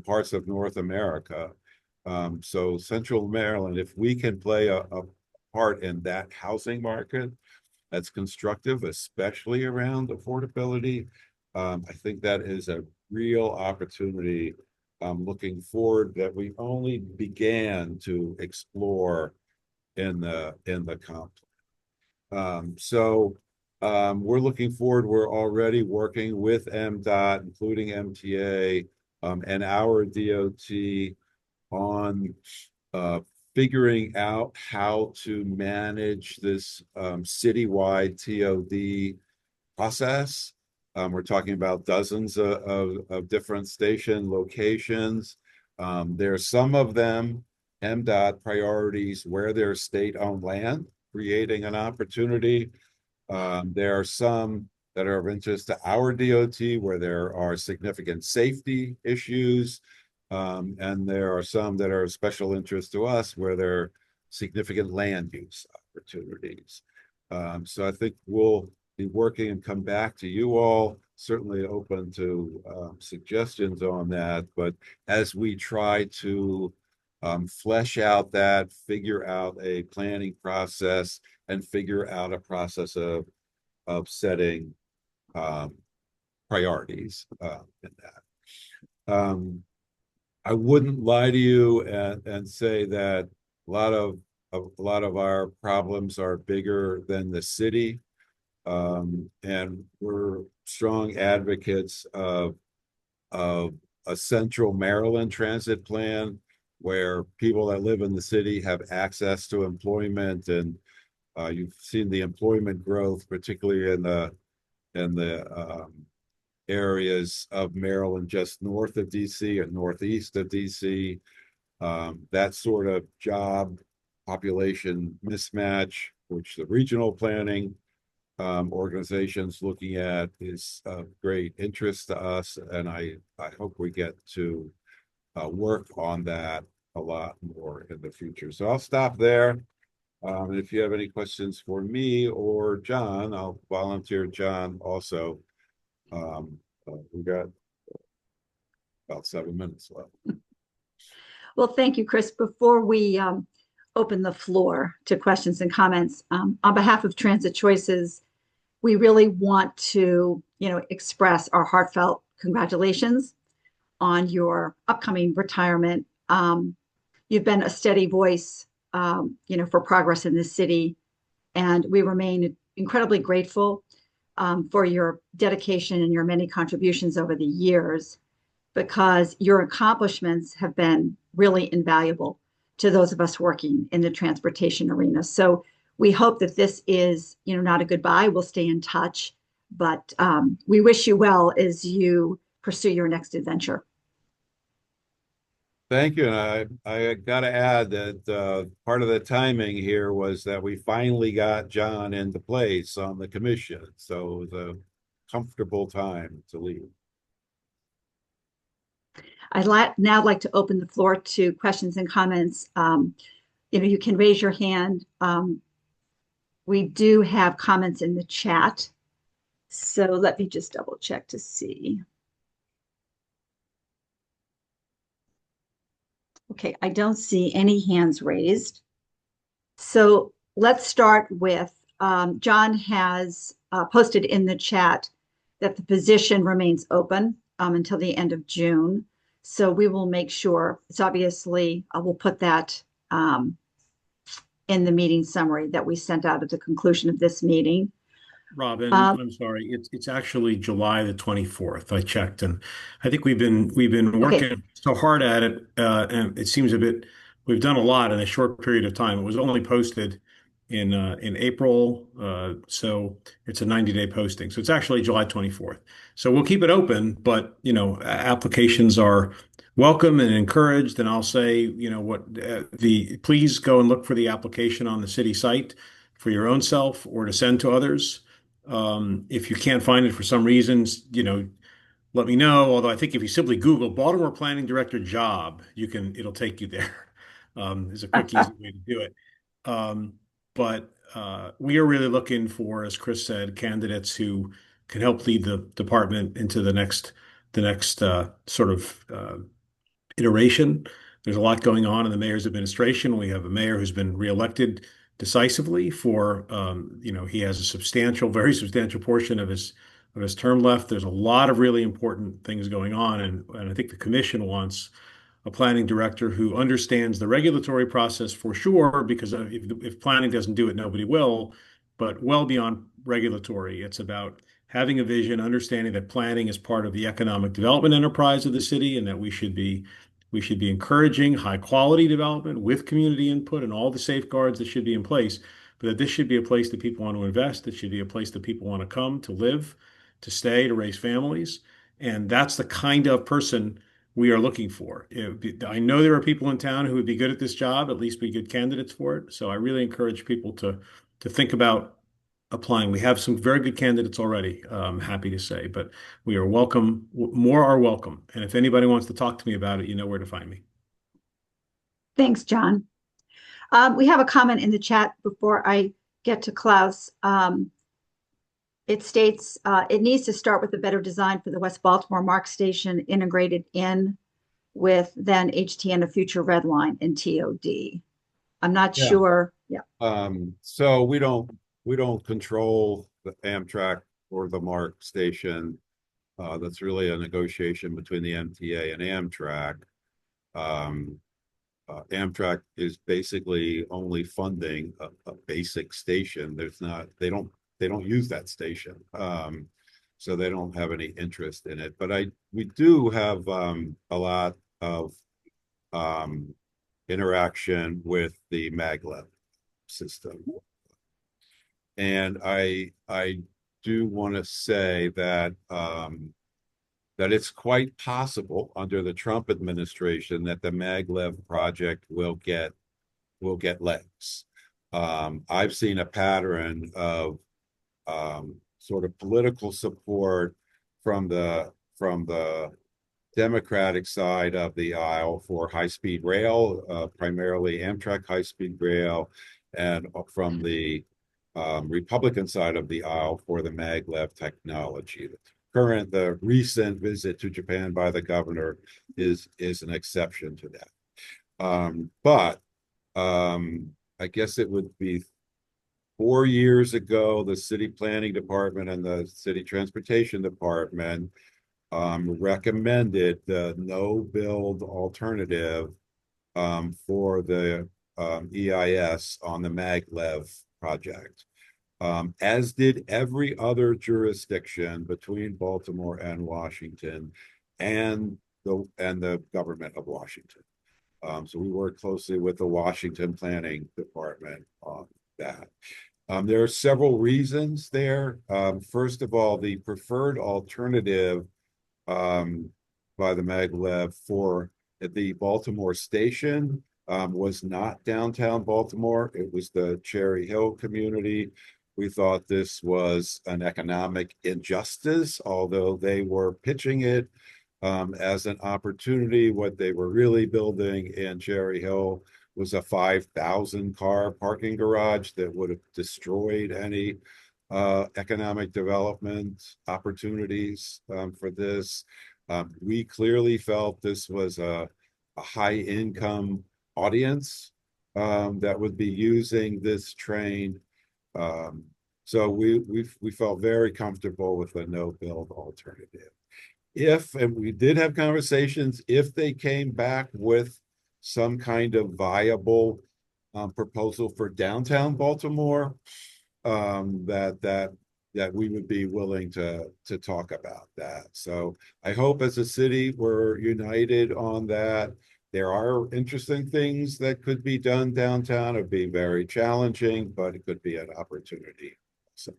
parts of North America. So Central Maryland, if we can play a part in that housing market that's constructive, especially around affordability, I think that is a real opportunity looking forward that we only began to explore in the comp. We're looking forward. We're already working with MDOT, including MTA, and our DOT on figuring out how to manage this citywide TOD process. We're talking about dozens of different station locations. There are some of them, MDOT priorities, where there's state-owned land, creating an opportunity. There are some that are of interest to our DOT where there are significant safety issues. And there are some that are of special interest to us where there are significant land use opportunities. So I think we'll be working and come back to you all, certainly open to suggestions on that. But as we try to flesh out that, figure out a planning process, and figure out a process of setting priorities in that. I wouldn't lie to you and say that a lot of our problems are bigger than the city, and we're strong advocates of a Central Maryland transit plan where people that live in the city have access to employment, and you've seen the employment growth, particularly in the areas of Maryland just north of DC and northeast of DC. That sort of job population mismatch, which the regional planning organizations looking at, is of great interest to us, and I hope we get to work on that a lot more in the future. So I'll stop there. If you have any questions for me or John, I'll volunteer John also We got about 7 minutes left. Well, thank you, Chris. Before we open the floor to questions and comments, on behalf of Transit Choices, we really want to, express our heartfelt congratulations on your upcoming retirement. You've been a steady voice, for progress in this city, and we remain incredibly grateful for your dedication and your many contributions over the years, because your accomplishments have been really invaluable to those of us working in the transportation arena. So we hope that this is, not a goodbye. We'll stay in touch, but we wish you well as you pursue your next adventure. Thank you. And I got to add that part of the timing here was that we finally got John into place on the commission. So it was a comfortable time to leave. I'd now like to open the floor to questions and comments. You can raise your hand. We do have comments in the chat. So let me just double check to see. Okay, I don't see any hands raised. So let's start with, John has posted in the chat that the position remains open until the end of June. So we will make sure, it's obviously, we'll put that in the meeting summary that we sent out at the conclusion of this meeting. Robin, I'm sorry. It's actually July the 24th. I checked, and I think we've been working so hard at it, and it seems we've done a lot in a short period of time. It was only posted in April, so it's a 90-day posting. So it's actually July 24th. So we'll keep it open, but applications are welcome and encouraged. And I'll say, please go and look for the application on the city site for your own self or to send to others. If you can't find it for some reasons, let me know. Although I think if you simply Google Baltimore Planning Director job, it'll take you there. There's a quick, easy way to do it. But we are really looking for, as Chris said, candidates who can help lead the department into the next sort of iteration. There's a lot going on in the mayor's administration. We have a mayor who's been reelected decisively for, he has a very substantial portion of his term left. There's a lot of really important things going on, and I think the commission wants a planning director who understands the regulatory process for sure, because if planning doesn't do it, nobody will. But well beyond regulatory, it's about having a vision, understanding that planning is part of the economic development enterprise of the city, and that we should be encouraging high quality development with community input and all the safeguards that should be in place. But that this should be a place that people want to invest. It should be a place that people want to come to live, to stay, to raise families. And that's the kind of person we are looking for. I know there are people in town who would be good at this job, at least be good candidates for it. So I really encourage people to think about applying. We have some very good candidates already, I'm happy to say, but we are welcome. More are welcome. And if anybody wants to talk to me about it, you know where to find me. Thanks, John. We have a comment in the chat before I get to Klaus. It states, it needs to start with a better design for the West Baltimore MARC station integrated in with then HTN, a future red line and TOD. I'm not sure. Yeah. So we don't control the Amtrak or the MARC station. That's really a negotiation between the MTA and Amtrak. Amtrak is basically only funding a basic station. They don't use that station. So they don't have any interest in it. But we do have a lot of interaction with the maglev system. And I do want to say that that it's quite possible under the Trump administration that the maglev project will get legs. I've seen a pattern of sort of political support from the Democratic side of the aisle for high-speed rail, primarily Amtrak high-speed rail, and from the Republican side of the aisle for the maglev technology. the recent visit to Japan by the governor is an exception to that. But I guess it would be 4 years ago, the city planning department and the city transportation department recommended the no-build alternative for the EIS on the maglev project, as did every other jurisdiction between Baltimore and Washington and the government of Washington. So we work closely with the Washington Planning Department on that. There are several reasons there. First of all, the preferred alternative by the maglev for the Baltimore station was not downtown Baltimore. It was the Cherry Hill community. We thought this was an economic injustice, although they were pitching it as an opportunity. What they were really building in Cherry Hill was a 5,000 car parking garage that would have destroyed any economic development opportunities for this. We clearly felt this was a high income audience that would be using this train. So we felt very comfortable with a no build alternative. And we did have conversations, if they came back with some kind of viable proposal for downtown Baltimore, that we would be willing to talk about that. So I hope as a city we're united on that. There are interesting things that could be done downtown. It'd be very challenging, but it could be an opportunity. So.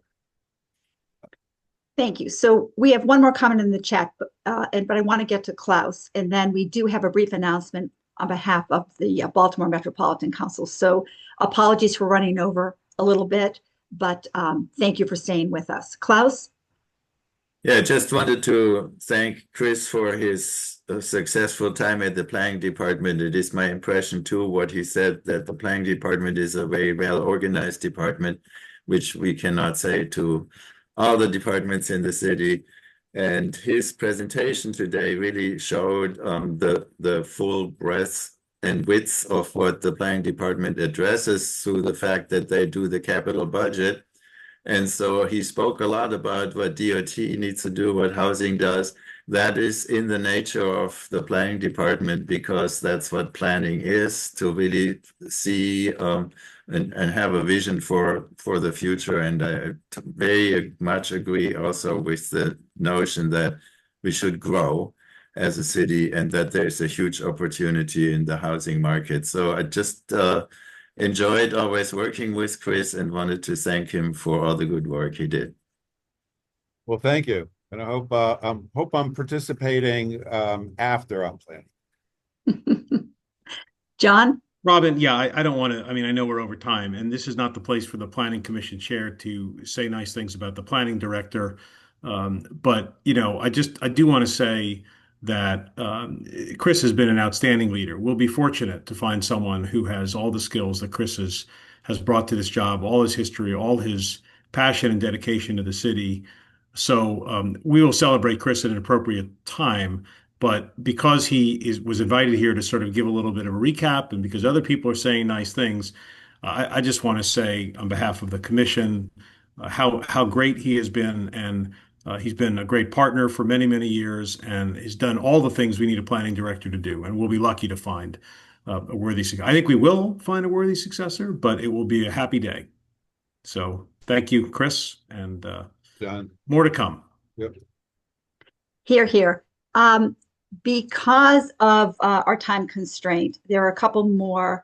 Thank you. So we have one more comment in the chat, but I want to get to Klaus, and then we do have a brief announcement on behalf of the Baltimore Metropolitan Council. So apologies for running over a little bit, but thank you for staying with us. Klaus? Yeah, just wanted to thank Chris for his successful time at the planning department. It is my impression too, what he said, that the planning department is a very well organized department, which we cannot say to all the departments in the city. And his presentation today really showed the full breadth and width of what the planning department addresses through the fact that they do the capital budget. And so he spoke a lot about what DOT needs to do, what housing does. That is in the nature of the planning department, because that's what planning is, to really see and have a vision for the future. And I very much agree also with the notion that we should grow as a city and that there's a huge opportunity in the housing market. So I just enjoyed always working with Chris and wanted to thank him for all the good work he did. Well, thank you. And I hope I'm participating after I'm planning. John? Robin, yeah, I don't want to, I mean, I know we're over time, and this is not the place for the Planning Commission chair to say nice things about the planning director. But, you know, I do want to say that Chris has been an outstanding leader. We'll be fortunate to find someone who has all the skills that Chris has brought to this job, all his history, all his passion and dedication to the city. So we will celebrate Chris at an appropriate time. But because he was invited here to sort of give a little bit of a recap, and because other people are saying nice things, I just want to say on behalf of the commission how great he has been, and he's been a great partner for many, many years, and has done all the things we need a planning director to do. And we'll be lucky to find a worthy successor. I think we will find a worthy successor, but it will be a happy day. So thank you, Chris, and John. More to come. Yep. Here, here. Because of our time constraint, there are a couple more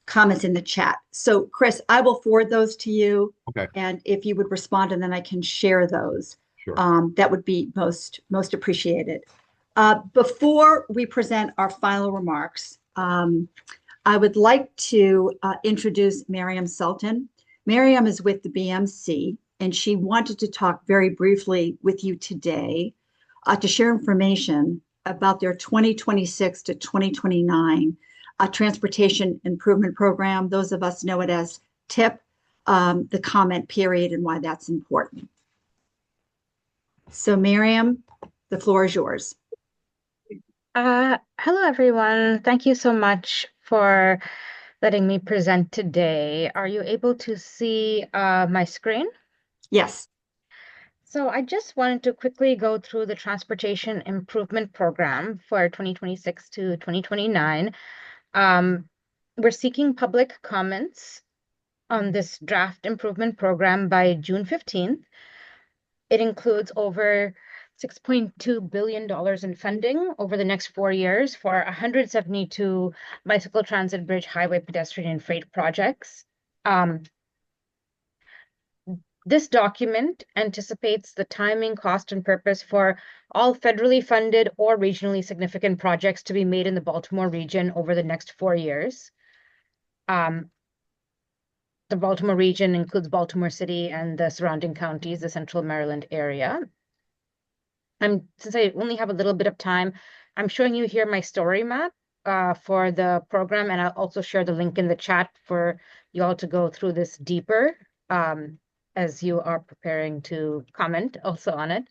comments in the chat. So, Chris, I will forward those to you. Okay. And if you would respond, and then I can share those. Sure. That would be most appreciated. Before we present our final remarks, I would like to introduce Marium Sultan. Marium is with the BMC, and she wanted to talk very briefly with you today to share information about their 2026 to 2029 Transportation Improvement Program. Those of us know it as TIP, the comment period, and why that's important. So Marium, the floor is yours. Hello everyone. Thank you so much for letting me present today. Are you able to see my screen? Yes. So I just wanted to quickly go through the Transportation Improvement Program for 2026 to 2029. We're seeking public comments on this draft improvement program by June 15th. It includes over $6.2 billion in funding over the next 4 years for 172 bicycle transit bridge, highway, pedestrian, and freight projects. This document anticipates the timing, cost, and purpose for all federally funded or regionally significant projects to be made in the Baltimore region over the next 4 years. The Baltimore region includes Baltimore City and the surrounding counties, the Central Maryland area. Since I only have a little bit of time, I'm showing you here my story map for the program, and I'll also share the link in the chat for you all to go through this deeper as you are preparing to comment also on it.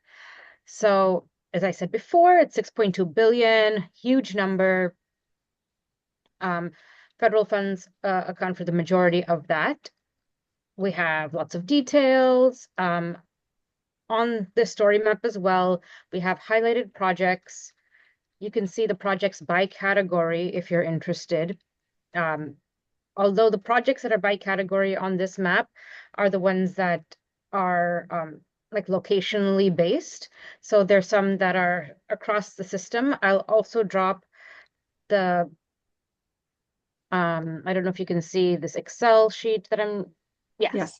So, as I said before, it's 6.2 billion, huge number. Federal funds account for the majority of that. We have lots of details. On the story map as well, we have highlighted projects. You can see the projects by category if you're interested. Although the projects that are by category on this map are the ones that are like locationally based. So there's some that are across the system. I'll also drop the I don't know if you can see this Excel sheet that Yes.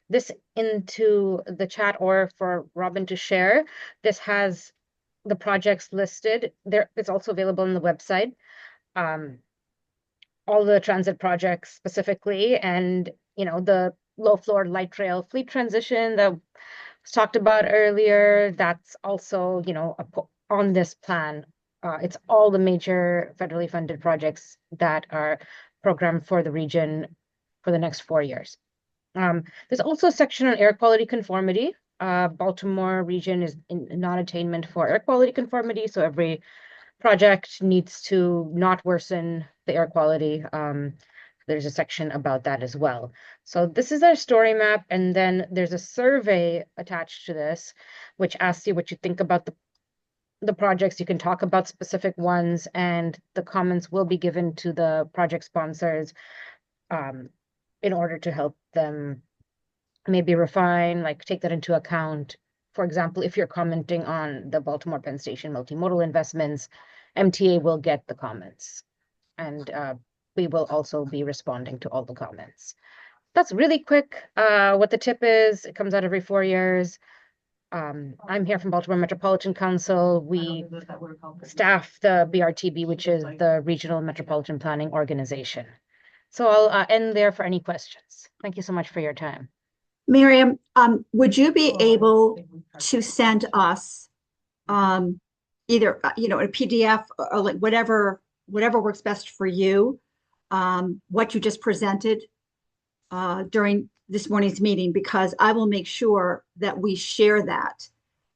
this into the chat or for Robin to share. This has the projects listed. There, it's also available on the website. All the transit projects specifically, and the low floor light rail fleet transition that was talked about earlier. That's also on this plan. It's all the major federally funded projects that are programmed for the region for the next 4 years. There's also a section on air quality conformity. Baltimore region is in non-attainment for air quality conformity, so every project needs to not worsen the air quality. There's a section about that as well. So this is our story map, and then there's a survey attached to this, which asks you what you think about the projects. You can talk about specific ones, and the comments will be given to the project sponsors in order to help them maybe refine, like take that into account. For example, if you're commenting on the Baltimore Penn Station multimodal investments, MTA will get the comments, and we will also be responding to all the comments. That's really quick. What the tip is, it comes out every 4 years. I'm here from Baltimore Metropolitan Council. We staff the BRTB, which is the Regional Metropolitan Planning Organization. So I'll end there for any questions. Thank you so much for your time. Marium, would you be able to send us either a PDF or like whatever works best for you, what you just presented during this morning's meeting, because I will make sure that we share that.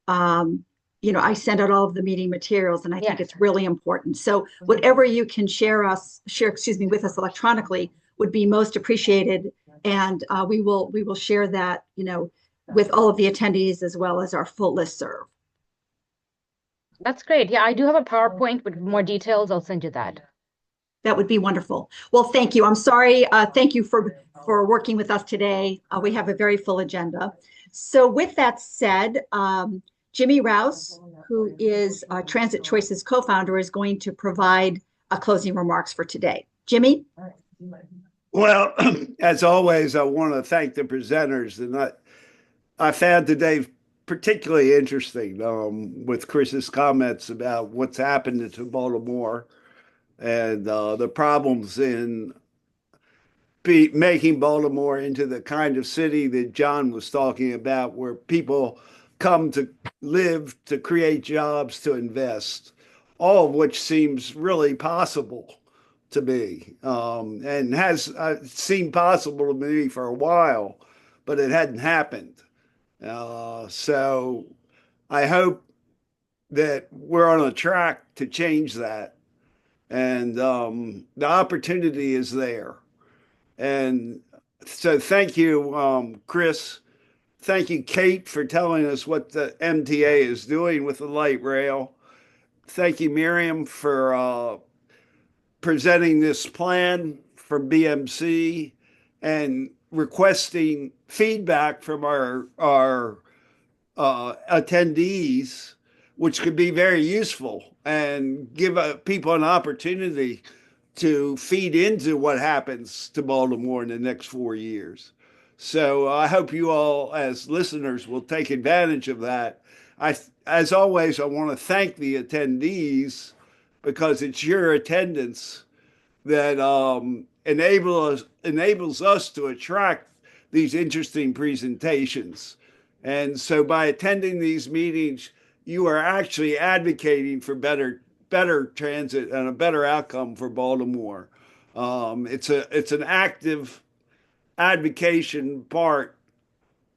I send out all of the meeting materials, and I think it's really important. So whatever you can share with us electronically would be most appreciated. And we will share that, with all of the attendees as well as our full listserv. That's great. Yeah, I do have a PowerPoint with more details. I'll send you that. That would be wonderful. Well, thank you. I'm sorry. Thank you for working with us today. We have a very full agenda. So with that said, Jimmy Rouse, who is Transit Choices co-founder, is going to provide closing remarks for today. Jimmy? Well, as always, I want to thank the presenters, and I found today particularly interesting with Chris's comments about what's happened to Baltimore and the problems in making Baltimore into the kind of city that John was talking about, where people come to live, to create jobs, to invest, all of which seems really possible to me, and has seemed possible to me for a while, but it hadn't happened. So I hope that we're on a track to change that. And the opportunity is there. And so thank you, Chris. Thank you, Kate, for telling us what the MTA is doing with the light rail. Thank you, Miriam, for presenting this plan for BMC and requesting feedback from our attendees, which could be very useful and give people an opportunity to feed into what happens to Baltimore in the next 4 years. So I hope you all, as listeners, will take advantage of that. As always, I want to thank the attendees because it's your attendance that enables us to attract these interesting presentations. And so by attending these meetings, you are actually advocating for better transit and a better outcome for Baltimore. It's an active advocation part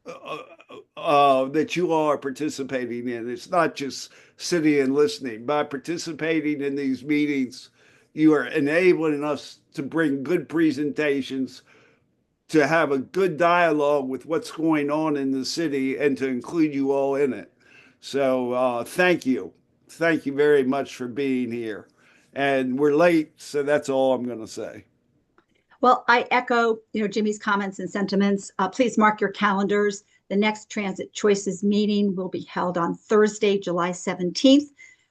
that you all are participating in. It's not just sitting and listening. By participating in these meetings, you are enabling us to bring good presentations, to have a good dialogue with what's going on in the city, and to include you all in it. So thank you. Thank you very much for being here. And we're late, so that's all I'm going to say. Well, I echo, Jimmy's comments and sentiments. Please mark your calendars. The next Transit Choices meeting will be held on Thursday, July 17th.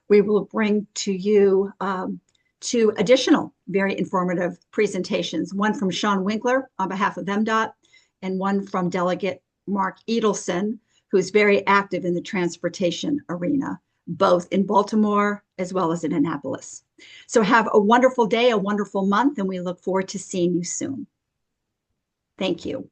We will bring to you two additional very informative presentations, one from Sean Winkler on behalf of MDOT and one from Delegate Mark Edelson, who's very active in the transportation arena, both in Baltimore as well as in Annapolis. So have a wonderful day, a wonderful month, and we look forward to seeing you soon. Thank you.